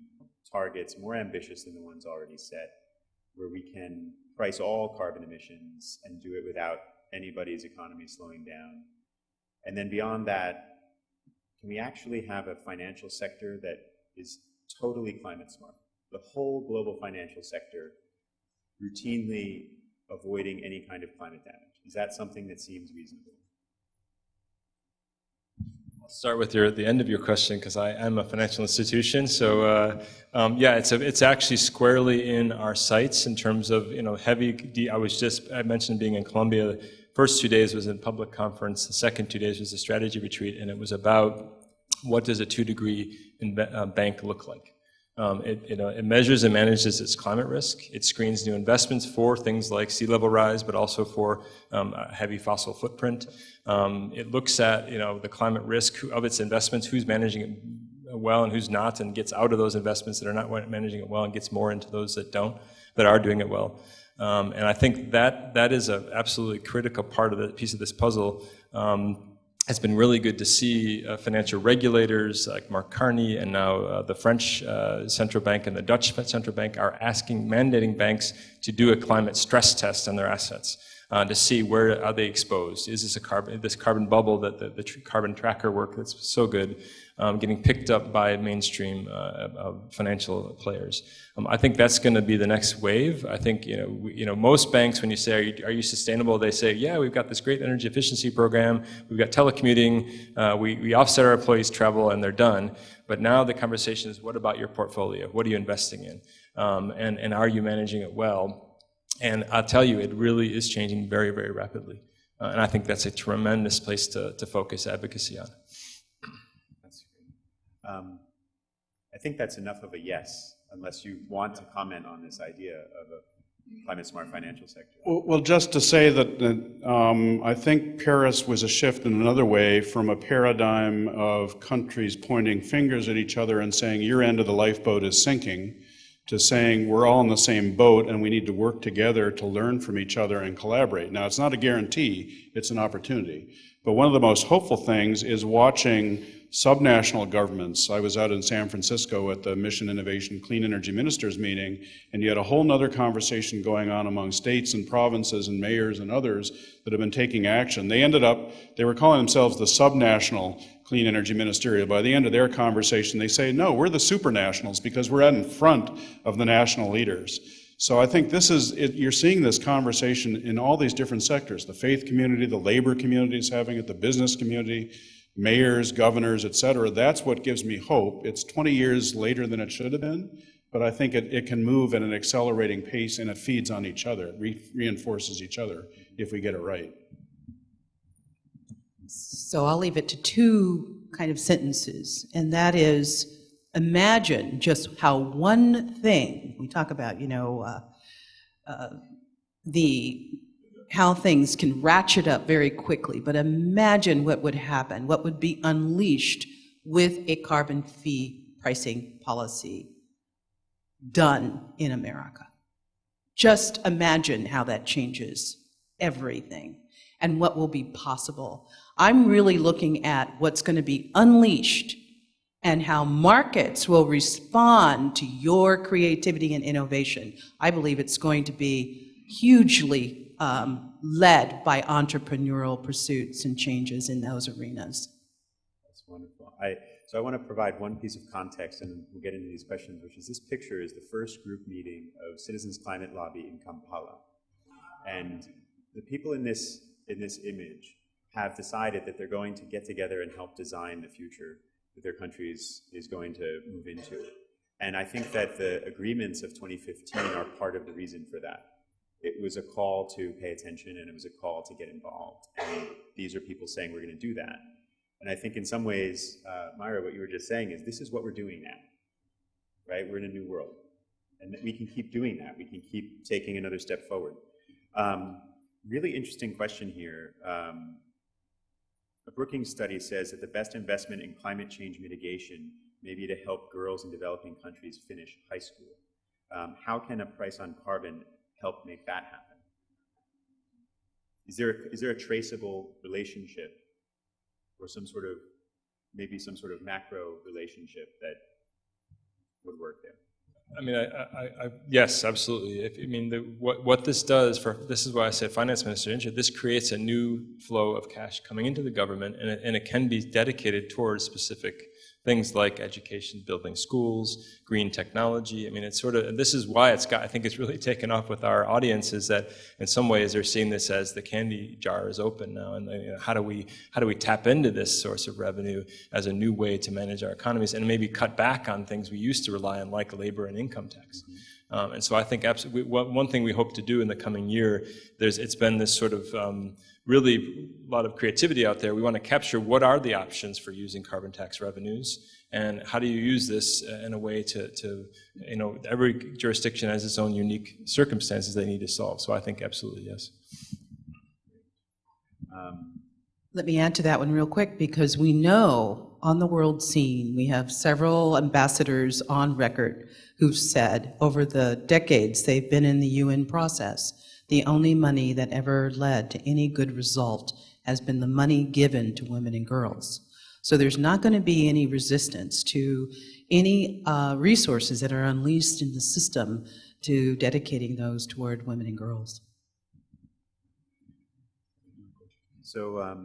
targets more ambitious than the ones already set, where we can price all carbon emissions and do it without anybody's economy slowing down? And then beyond that, can we actually have a financial sector that is totally climate smart? The whole global financial sector routinely avoiding any kind of climate damage. Is that something that seems reasonable?
I'll start with the end of your question, because I am a financial institution. So yeah, it's actually squarely in our sights in terms of, you know, heavy. I mentioned being in Colombia. The first 2 days was a public conference. The second 2 days was a strategy retreat, and it was about what does a 2-degree bank look like. It measures and manages its climate risk. It screens new investments for things like sea level rise, but also for a heavy fossil footprint. It looks at, you know, the climate risk of its investments, who's managing it well and who's not, and gets out of those investments that are not managing it well and gets more into those that are doing it well. And I think that is an absolutely critical part of the piece of this puzzle. It's been really good to see financial regulators like Mark Carney and now the French central bank and the Dutch central bank are mandating banks to do a climate stress test on their assets to see where are they exposed. Is this carbon bubble that the carbon tracker work that's so good getting picked up by mainstream financial players? I think that's going to be the next wave. I think most banks, when you say are you sustainable, they say, yeah, we've got this great energy efficiency program, we've got telecommuting, we offset our employees' travel, and they're done. But now the conversation is, what about your portfolio? What are you investing in, and are you managing it well? And I'll tell you, it really is changing very, very rapidly, and I think that's a tremendous place to focus advocacy on.
That's great. I think that's enough of a yes, unless you want to comment on this idea of a climate-smart financial sector.
Well, just to say that I think Paris was a shift in another way from a paradigm of countries pointing fingers at each other and saying your end of the lifeboat is sinking, to saying we're all in the same boat and we need to work together to learn from each other and collaborate. Now, it's not a guarantee, it's an opportunity. But one of the most hopeful things is watching subnational governments. I was out in San Francisco at the Mission Innovation Clean Energy Ministers meeting, and you had a whole nother conversation going on among states and provinces and mayors and others that have been taking action. They were calling themselves the subnational Clean Energy Ministerial. By the end of their conversation, they say, no, we're the supranationals because we're out in front of the national leaders. So I think you're seeing this conversation in all these different sectors. The faith community, the labor community is having it, the business community, mayors, governors, et cetera. That's what gives me hope. It's 20 years later than it should have been, but I think it can move at an accelerating pace, and it feeds on each other, reinforces each other if we get it right.
So I'll leave it to two kind of sentences, and that is, imagine just how one thing, we talk about, the how things can ratchet up very quickly, but imagine what would happen, what would be unleashed with a carbon fee pricing policy done in America. Just imagine how that changes everything and what will be possible. I'm really looking at what's going to be unleashed and how markets will respond to your creativity and innovation. I believe it's going to be hugely led by entrepreneurial pursuits and changes in those arenas.
That's wonderful. So I want to provide one piece of context, and we'll get into these questions, which is this picture is the first group meeting of Citizens Climate Lobby in Kampala. And the people in this image have decided that they're going to get together and help design the future that their country is going to move into. And I think that the agreements of 2015 are part of the reason for that. It was a call to pay attention, and it was a call to get involved. And these are people saying we're going to do that. And I think in some ways, Myra, what you were just saying is this is what we're doing now, right? We're in a new world. And we can keep doing that. We can keep taking another step forward. Really interesting question here. A Brookings study says that the best investment in climate change mitigation may be to help girls in developing countries finish high school. How can a price on carbon help make that happen? Is there a traceable relationship or maybe some sort of macro relationship that would work there?
I mean, yes, absolutely. What this does this is why I said finance minister, this creates a new flow of cash coming into the government, and it can be dedicated towards specific things like education, building schools, green technology. I mean, it's this is why I think it's really taken off with our audience, is that in some ways they're seeing this as the candy jar is open now, and how do we tap into this source of revenue as a new way to manage our economies and maybe cut back on things we used to rely on, like labor and income tax. And so I think absolutely, one thing we hope to do in the coming year, it's been this sort of really a lot of creativity out there. We want to capture what are the options for using carbon tax revenues, and how do you use this in a way to every jurisdiction has its own unique circumstances they need to solve. So I think absolutely yes.
Let me add to that one real quick, because we know on the world scene, we have several ambassadors on record who've said over the decades they've been in the UN process, the only money that ever led to any good result has been the money given to women and girls. So there's not going to be any resistance to any resources that are unleashed in the system to dedicating those toward women and girls.
So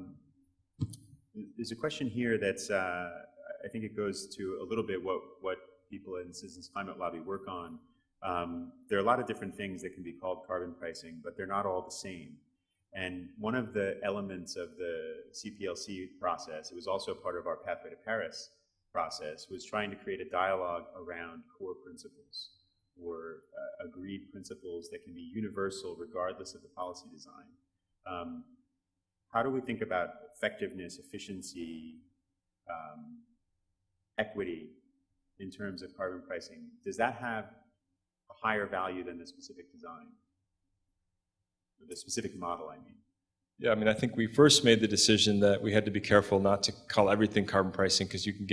there's a question here that's, I think it goes to a little bit what people in Citizens Climate Lobby work on. There are a lot of different things that can be called carbon pricing, but they're not all the same. And one of the elements of the CPLC process, it was also part of our Pathway to Paris process, was trying to create a dialogue around core principles, or agreed principles that can be universal regardless of the policy design. How do we think about effectiveness, efficiency, equity in terms of carbon pricing? Does that have a higher value than the specific design? Or the specific model, I mean.
Yeah, I mean, I think we first made the decision that we had to be careful not to call everything carbon pricing, because you can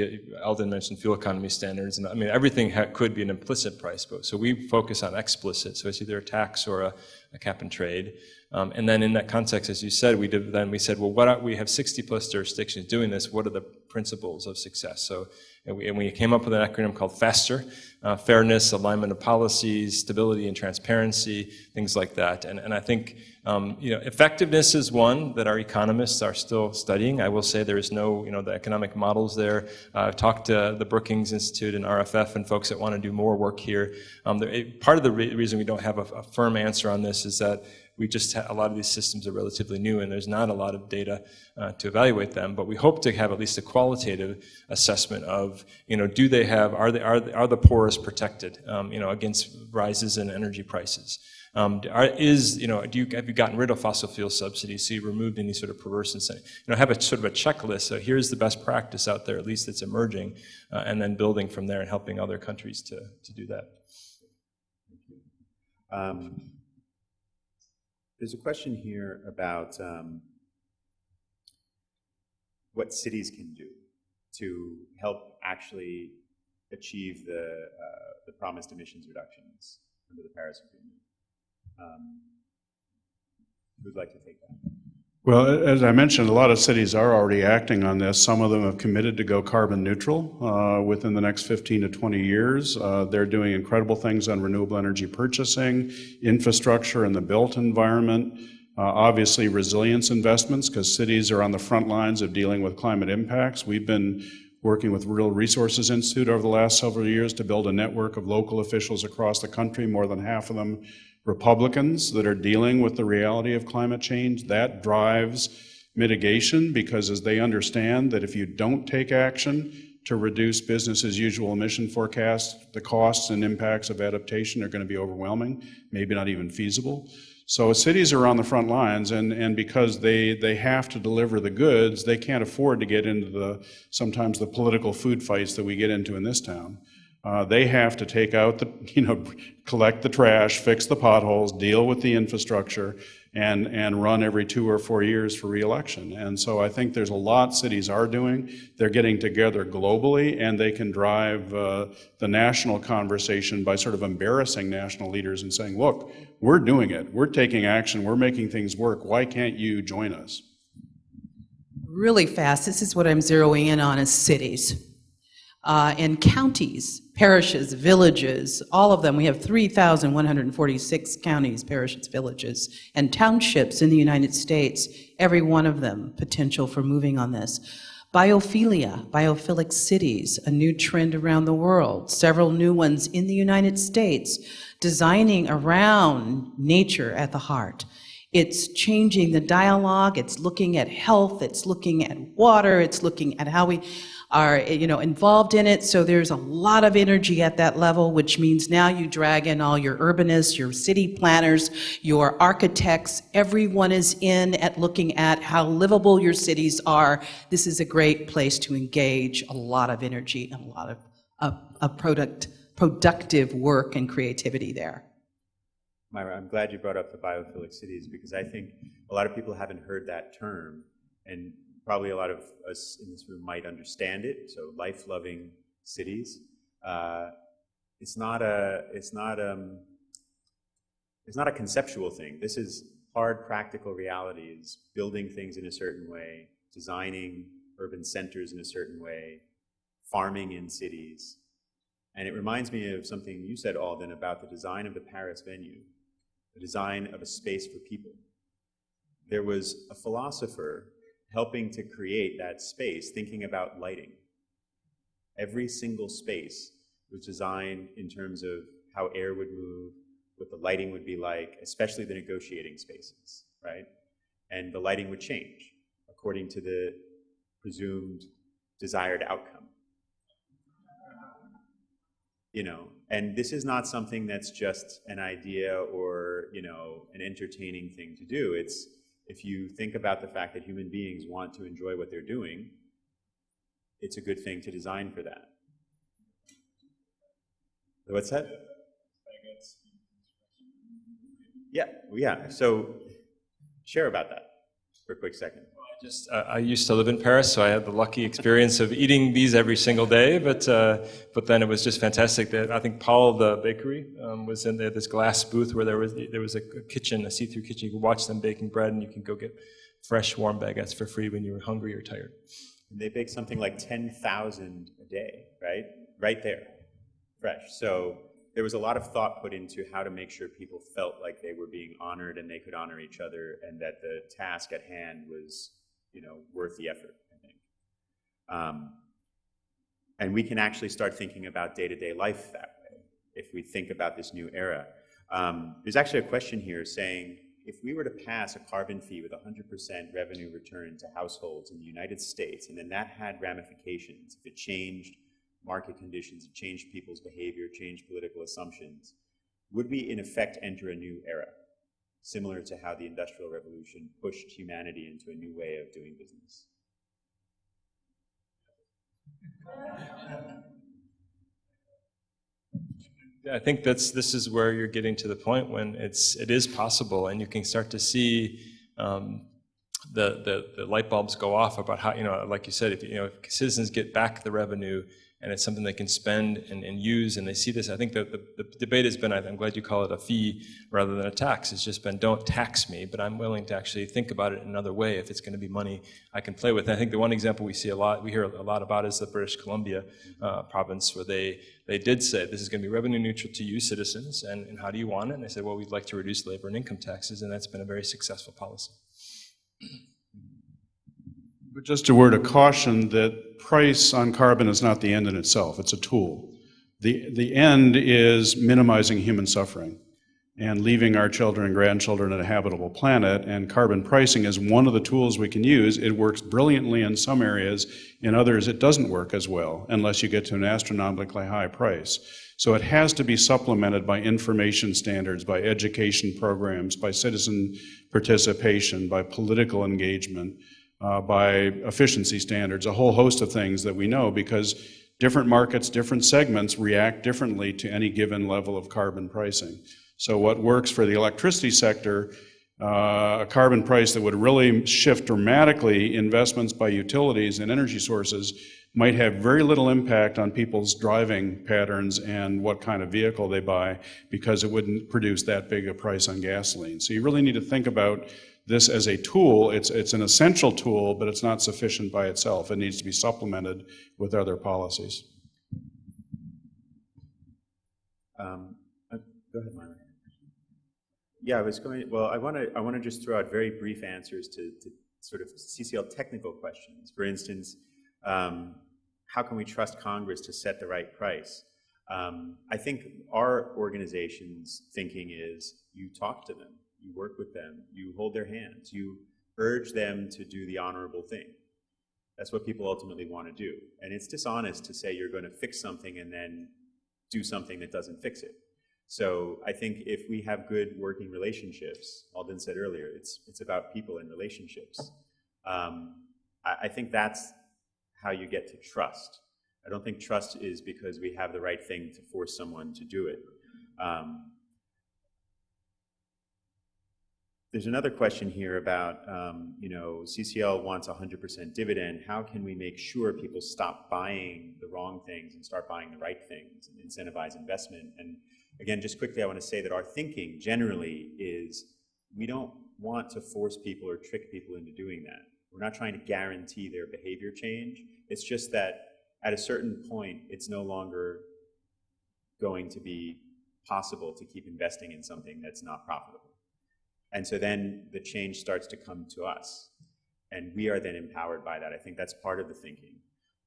Eldon mentioned fuel economy standards, and I mean, everything could be an implicit price, but so we focus on explicit, so it's either a tax or a cap and trade. And then in that context, as you said, we said, well, we have 60 plus jurisdictions doing this, what are the principles of success? So, and we came up with an acronym called FASTER, fairness, alignment of policies, stability and transparency, things like that. And I think, effectiveness is one that our economists are still studying. I will say there is no, the economic models there. I've talked to the Brookings Institute and RFF and folks that want to do more work here. Part of the reason we don't have a firm answer on this is that we just a lot of these systems are relatively new, and there's not a lot of data to evaluate them. But we hope to have at least a qualitative assessment of, do they have, are the poorest protected, against rises in energy prices? Have you gotten rid of fossil fuel subsidies? So you removed any sort of perverse incentive? Have a sort of a checklist. So here's the best practice out there, at least that's emerging, and then building from there and helping other countries to do that.
There's a question here about what cities can do to help actually achieve the promised emissions reductions under the Paris Agreement. Who'd like to take that?
Well, as I mentioned, a lot of cities are already acting on this. Some of them have committed to go carbon neutral within the next 15 to 20 years. They're doing incredible things on renewable energy purchasing, infrastructure in the built environment, obviously resilience investments, because cities are on the front lines of dealing with climate impacts. We've been working with Real Resources Institute over the last several years to build a network of local officials across the country, more than half of them Republicans, that are dealing with the reality of climate change. That drives mitigation, because as they understand that if you don't take action to reduce business as usual emission forecasts, the costs and impacts of adaptation are going to be overwhelming, maybe not even feasible. So cities are on the front lines, and because they have to deliver the goods, they can't afford to get into sometimes the political food fights that we get into in this town. They have to take out collect the trash, fix the potholes, deal with the infrastructure, and run every 2 or 4 years for re-election. And so I think there's a lot cities are doing. They're getting together globally, and they can drive the national conversation by sort of embarrassing national leaders and saying, look, we're doing it. We're taking action. We're making things work. Why can't you join us?
Really fast, this is what I'm zeroing in on, is cities. And counties, parishes, villages, all of them. We have 3,146 counties, parishes, villages, and townships in the United States, every one of them potential for moving on this. Biophilia, biophilic cities, a new trend around the world, several new ones in the United States, designing around nature at the heart. It's changing the dialogue, it's looking at health, it's looking at water, it's looking at how we are involved in it. So there's a lot of energy at that level, which means now you drag in all your urbanists, your city planners, your architects. Everyone is in at looking at how livable your cities are. This is a great place to engage a lot of energy and a lot of productive work and creativity there.
Myra, I'm glad you brought up the biophilic cities, because I think a lot of people haven't heard that term, and probably a lot of us in this room might understand it. So life-loving cities. It's not a conceptual thing. This is hard, practical realities, building things in a certain way, designing urban centers in a certain way, farming in cities. And it reminds me of something you said, Alden, about the design of the Paris venue, the design of a space for people. There was a philosopher helping to create that space, thinking about lighting. Every single space was designed in terms of how air would move, what the lighting would be like, especially the negotiating spaces, right? And the lighting would change according to the presumed desired outcome. And this is not something that's just an idea or, an entertaining thing to do. It's, if you think about the fact that human beings want to enjoy what they're doing, it's a good thing to design for that. What's that? Yeah. So share about that for a quick second.
I used to live in Paris, so I had the lucky experience of eating these every single day, but then it was just fantastic. I think Paul, the bakery, was in there, this glass booth where there was a kitchen, a see-through kitchen. You could watch them baking bread, and you can go get fresh, warm baguettes for free when you were hungry or tired.
And they bake something like 10,000 a day, right? Right there, fresh. So there was a lot of thought put into how to make sure people felt like they were being honored and they could honor each other, and that the task at hand was worth the effort, I think. And we can actually start thinking about day-to-day life that way, if we think about this new era. There's actually a question here saying, if we were to pass a carbon fee with 100% revenue return to households in the United States, and then that had ramifications, if it changed market conditions, it changed people's behavior, changed political assumptions, would we in effect enter a new era? Similar to how the Industrial Revolution pushed humanity into a new way of doing business.
I think this is where you're getting to the point when it is possible, and you can start to see the light bulbs go off about how, like you said, if citizens get back the revenue and it's something they can spend and use, and they see this. I think that the debate has been, I'm glad you call it a fee rather than a tax. It's just been, don't tax me, but I'm willing to actually think about it another way if it's going to be money I can play with. And I think the one example we hear a lot about is the British Columbia province, where they did say this is going to be revenue neutral to you citizens, and how do you want it? And they said, well, we'd like to reduce labor and income taxes, and that's been a very successful policy.
But just a word of caution that price on carbon is not the end in itself, it's a tool. The end is minimizing human suffering and leaving our children and grandchildren in a habitable planet, and carbon pricing is one of the tools we can use. It works brilliantly in some areas, in others it doesn't work as well unless you get to an astronomically high price. So it has to be supplemented by information standards, by education programs, by citizen participation, by political engagement, by efficiency standards, a whole host of things that we know, because different markets, different segments react differently to any given level of carbon pricing. So what works for the electricity sector, a carbon price that would really shift dramatically investments by utilities and energy sources, might have very little impact on people's driving patterns and what kind of vehicle they buy, because it wouldn't produce that big a price on gasoline. So you really need to think about this as a tool. It's an essential tool, but it's not sufficient by itself. It needs to be supplemented with other policies.
Go ahead, Myra. Yeah, I want to just throw out very brief answers to sort of CCL technical questions. For instance, how can we trust Congress to set the right price? I think our organization's thinking is you talk to them, you work with them, you hold their hands, you urge them to do the honorable thing. That's what people ultimately want to do. And it's dishonest to say you're going to fix something and then do something that doesn't fix it. So I think if we have good working relationships, Alden said earlier, it's about people and relationships. I think that's how you get to trust. I don't think trust is because we have the right thing to force someone to do it. There's another question here about, CCL wants 100% dividend. How can we make sure people stop buying the wrong things and start buying the right things and incentivize investment? And again, just quickly, I want to say that our thinking generally is we don't want to force people or trick people into doing that. We're not trying to guarantee their behavior change. It's just that at a certain point, it's no longer going to be possible to keep investing in something that's not profitable. And so then the change starts to come to us, and we are then empowered by that. I think that's part of the thinking.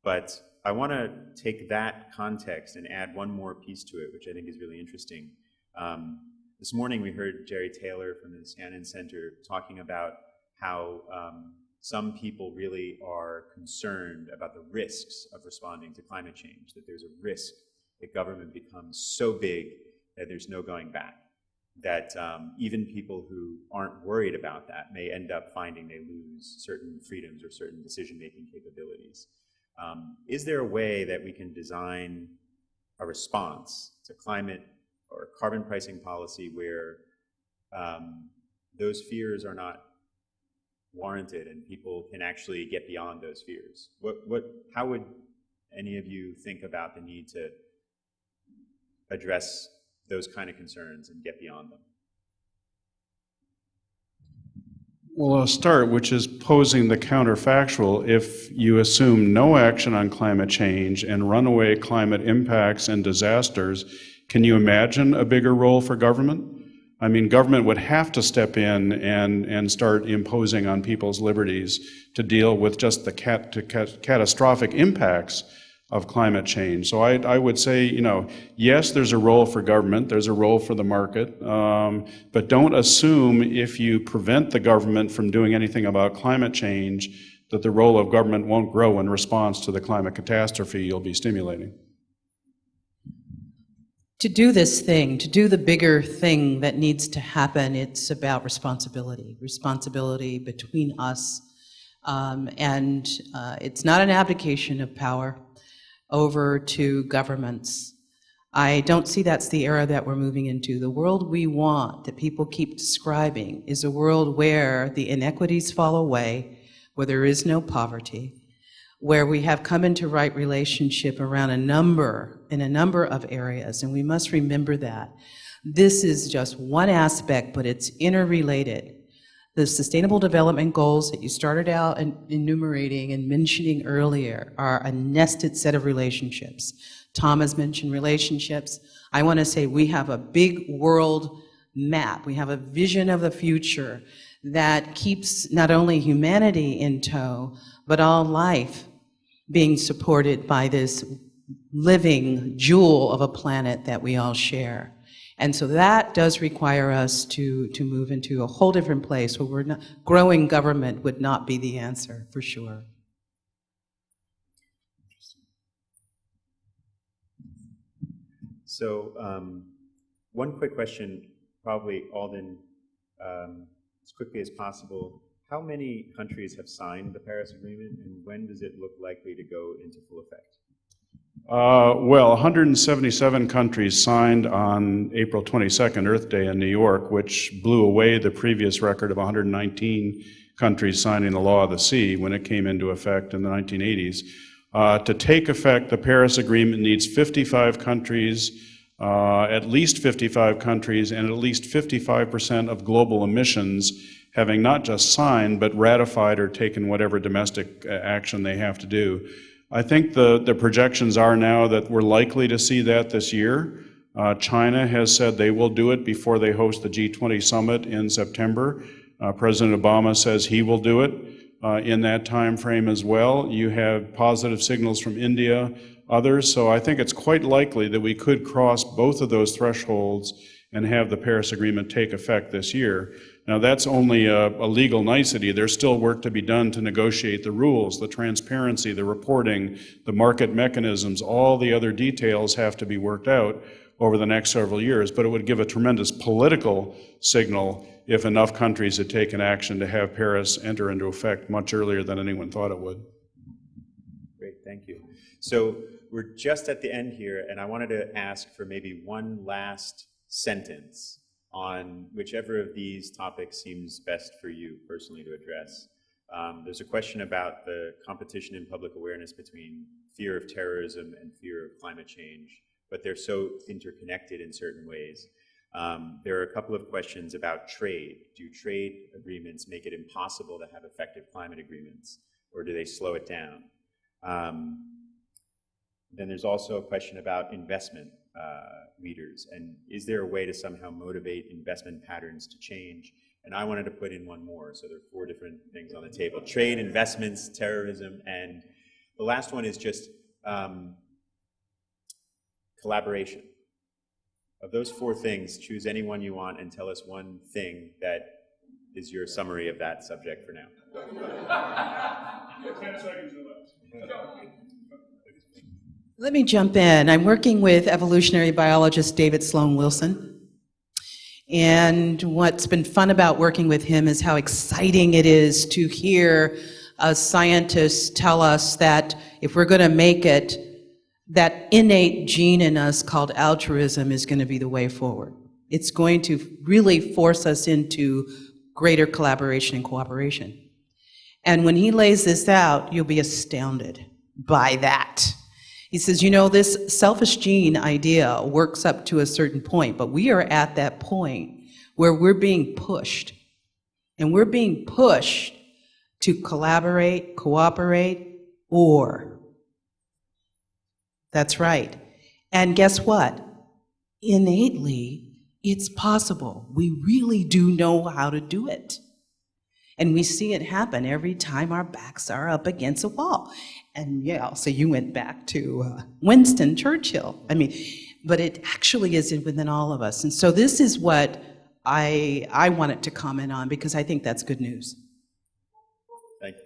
But I want to take that context and add one more piece to it, which I think is really interesting. This morning we heard Jerry Taylor from the Shannon Center talking about how some people really are concerned about the risks of responding to climate change, that there's a risk that government becomes so big that there's no going back, that even people who aren't worried about that may end up finding they lose certain freedoms or certain decision-making capabilities. Is there a way that we can design a response to climate or carbon pricing policy where those fears are not warranted and people can actually get beyond those fears? How would any of you think about the need to address those kind of concerns and get beyond them?
Well, I'll start, which is posing the counterfactual. If you assume no action on climate change and runaway climate impacts and disasters, can you imagine a bigger role for government? I mean, government would have to step in and start imposing on people's liberties to deal with just the catastrophic impacts of climate change. So I would say, yes, there's a role for government, there's a role for the market, but don't assume if you prevent the government from doing anything about climate change that the role of government won't grow in response to the climate catastrophe you'll be stimulating.
To do this thing, to do the bigger thing that needs to happen, it's about responsibility between us, and it's not an abdication of power over to governments. I don't see that's the era that we're moving into. The world we want, that people keep describing, is a world where the inequities fall away, where there is no poverty, where we have come into right relationship around in a number of areas, and we must remember that. This is just one aspect, but it's interrelated. The Sustainable Development Goals that you started out enumerating and mentioning earlier are a nested set of relationships. Tom has mentioned relationships. I want to say we have a big world map. We have a vision of the future that keeps not only humanity in tow, but all life being supported by this living jewel of a planet that we all share. And so that does require us to move into a whole different place where we're not, growing government would not be the answer, for sure.
So one quick question, probably Alden, as quickly as possible. How many countries have signed the Paris Agreement, and when does it look likely to go into full effect?
Well, 177 countries signed on April 22nd, Earth Day in New York, which blew away the previous record of 119 countries signing the Law of the Sea when it came into effect in the 1980s. To take effect, the Paris Agreement needs 55 countries, at least 55 countries, and at least 55% of global emissions having not just signed, but ratified or taken whatever domestic action they have to do. I think the projections are now that we're likely to see that this year. China has said they will do it before they host the G20 summit in September. President Obama says he will do it in that time frame as well. You have positive signals from India, others, so I think it's quite likely that we could cross both of those thresholds and have the Paris Agreement take effect this year. Now, that's only a legal nicety. There's still work to be done to negotiate the rules, the transparency, the reporting, the market mechanisms. All the other details have to be worked out over the next several years, but it would give a tremendous political signal if enough countries had taken action to have Paris enter into effect much earlier than anyone thought it would.
Great, thank you. So we're just at the end here, and I wanted to ask for maybe one last sentence on whichever of these topics seems best for you personally to address. There's a question about the competition in public awareness between fear of terrorism and fear of climate change, but they're so interconnected in certain ways. There are a couple of questions about trade. Do trade agreements make it impossible to have effective climate agreements, or do they slow it down? Then there's also a question about investment leaders, and is there a way to somehow motivate investment patterns to change? And I wanted to put in one more, so there are 4 different things on the table: trade, investments, terrorism, and the last one is just collaboration. Of those 4 things, choose any one you want and tell us one thing that is your summary of that subject for now.
10 seconds left.
Let me jump in. I'm working with evolutionary biologist David Sloan Wilson. And what's been fun about working with him is how exciting it is to hear scientists tell us that if we're going to make it, that innate gene in us called altruism is going to be the way forward. It's going to really force us into greater collaboration and cooperation. And when he lays this out, you'll be astounded by that. He says, you know, this selfish gene idea works up to a certain point, but we are at that point where we're being pushed. And we're being pushed to collaborate, cooperate, or. That's right. And guess what? Innately, it's possible. We really do know how to do it. And we see it happen every time our backs are up against a wall. And yeah, so you went back to Winston Churchill. I mean, but it actually is within all of us. And so this is what I wanted to comment on, because I think that's good news.
Thank you.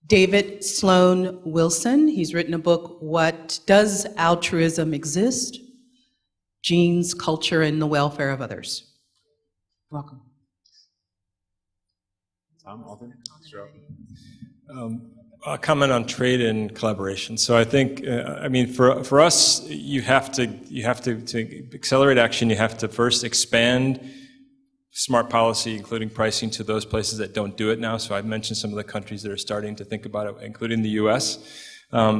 David Sloan Wilson, he's written a book, What Does Altruism Exist? Genes, Culture, and the Welfare of Others. Welcome.
Tom, Alden,
I'll comment on trade and collaboration. So I think, I mean, for us, you have to accelerate action. You have to first expand smart policy, including pricing, to those places that don't do it now. So I've mentioned some of the countries that are starting to think about it, including the U.S.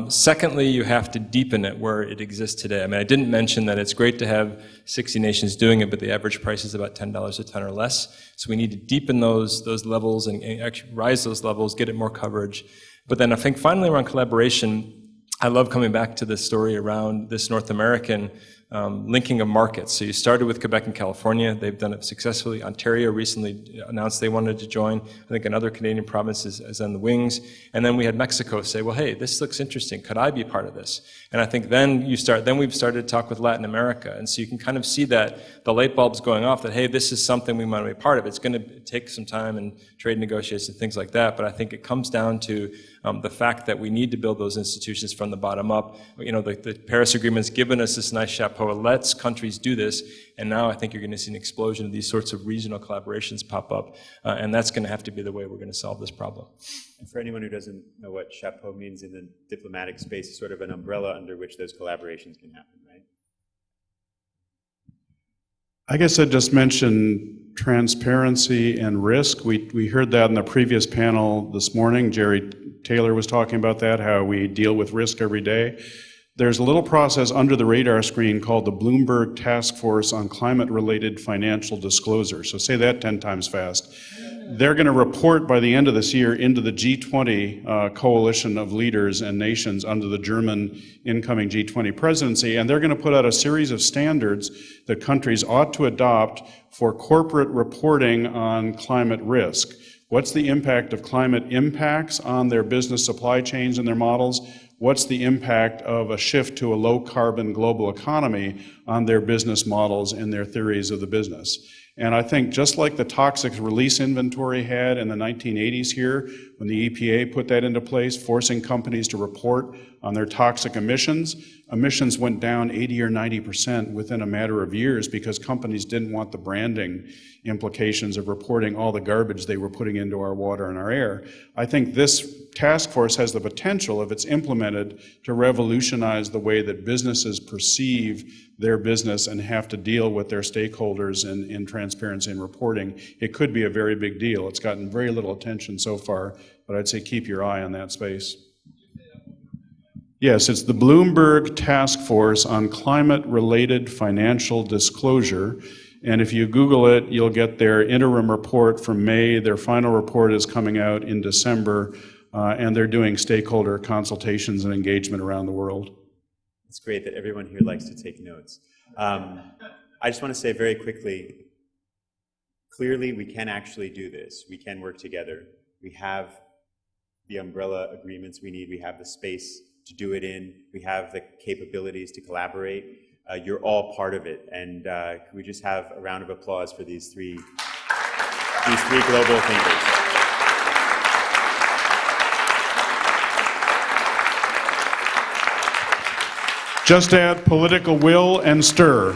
Secondly, you have to deepen it where it exists today. I mean, I didn't mention that it's great to have 60 nations doing it, but the average price is about $10 a ton or less. So we need to deepen those levels and actually rise those levels, get it more coverage. But then I think finally around collaboration, I love coming back to the story around this North American linking of markets. So you started with Quebec and California. They've done it successfully. Ontario recently announced they wanted to join. I think another Canadian province is on the wings. And then we had Mexico say, well, hey, this looks interesting. Could I be part of this? And I think then we've started to talk with Latin America. And so you can kind of see that the light bulb's going off that, hey, this is something we want to be part of. It's going to take some time and trade negotiations and things like that. But I think it comes down to the fact that we need to build those institutions from the bottom up. You know, the Paris Agreement's given us this nice chapeau. It lets countries do this, and now I think you're going to see an explosion of these sorts of regional collaborations pop up, and that's going to have to be the way we're going to solve this problem.
And for anyone who doesn't know what chapeau means in the diplomatic space, it's sort of an umbrella under which those collaborations can happen, right?
I guess I'd just mention transparency and risk. We heard that in the previous panel this morning. Jerry Taylor was talking about that, how we deal with risk every day. There's a little process under the radar screen called the Bloomberg Task Force on Climate-Related Financial Disclosure. So say that 10 times fast. They're going to report by the end of this year into the G20 coalition of leaders and nations under the German incoming G20 presidency, and they're going to put out a series of standards that countries ought to adopt for corporate reporting on climate risk. What's the impact of climate impacts on their business supply chains and their models? What's the impact of a shift to a low-carbon global economy on their business models and their theories of the business? And I think just like the toxic release inventory had in the 1980s here, when the EPA put that into place, forcing companies to report on their toxic emissions, emissions went down 80 or 90% within a matter of years because companies didn't want the branding implications of reporting all the garbage they were putting into our water and our air. I think this task force has the potential, if it's implemented, to revolutionize the way that businesses perceive their business and have to deal with their stakeholders in transparency and reporting. It could be a very big deal. It's gotten very little attention so far, but I'd say keep your eye on that space. Yes, it's the Bloomberg Task Force on Climate-Related Financial Disclosure. And if you Google it, you'll get their interim report from May. Their final report is coming out in December, and they're doing stakeholder consultations and engagement around the world.
It's great that everyone here likes to take notes. I just want to say very quickly, clearly we can actually do this. We can work together. We have the umbrella agreements we need. We have the space to do it in. We have the capabilities to collaborate. You're all part of it. And can we just have a round of applause for these three global thinkers?
Just add political will and stir.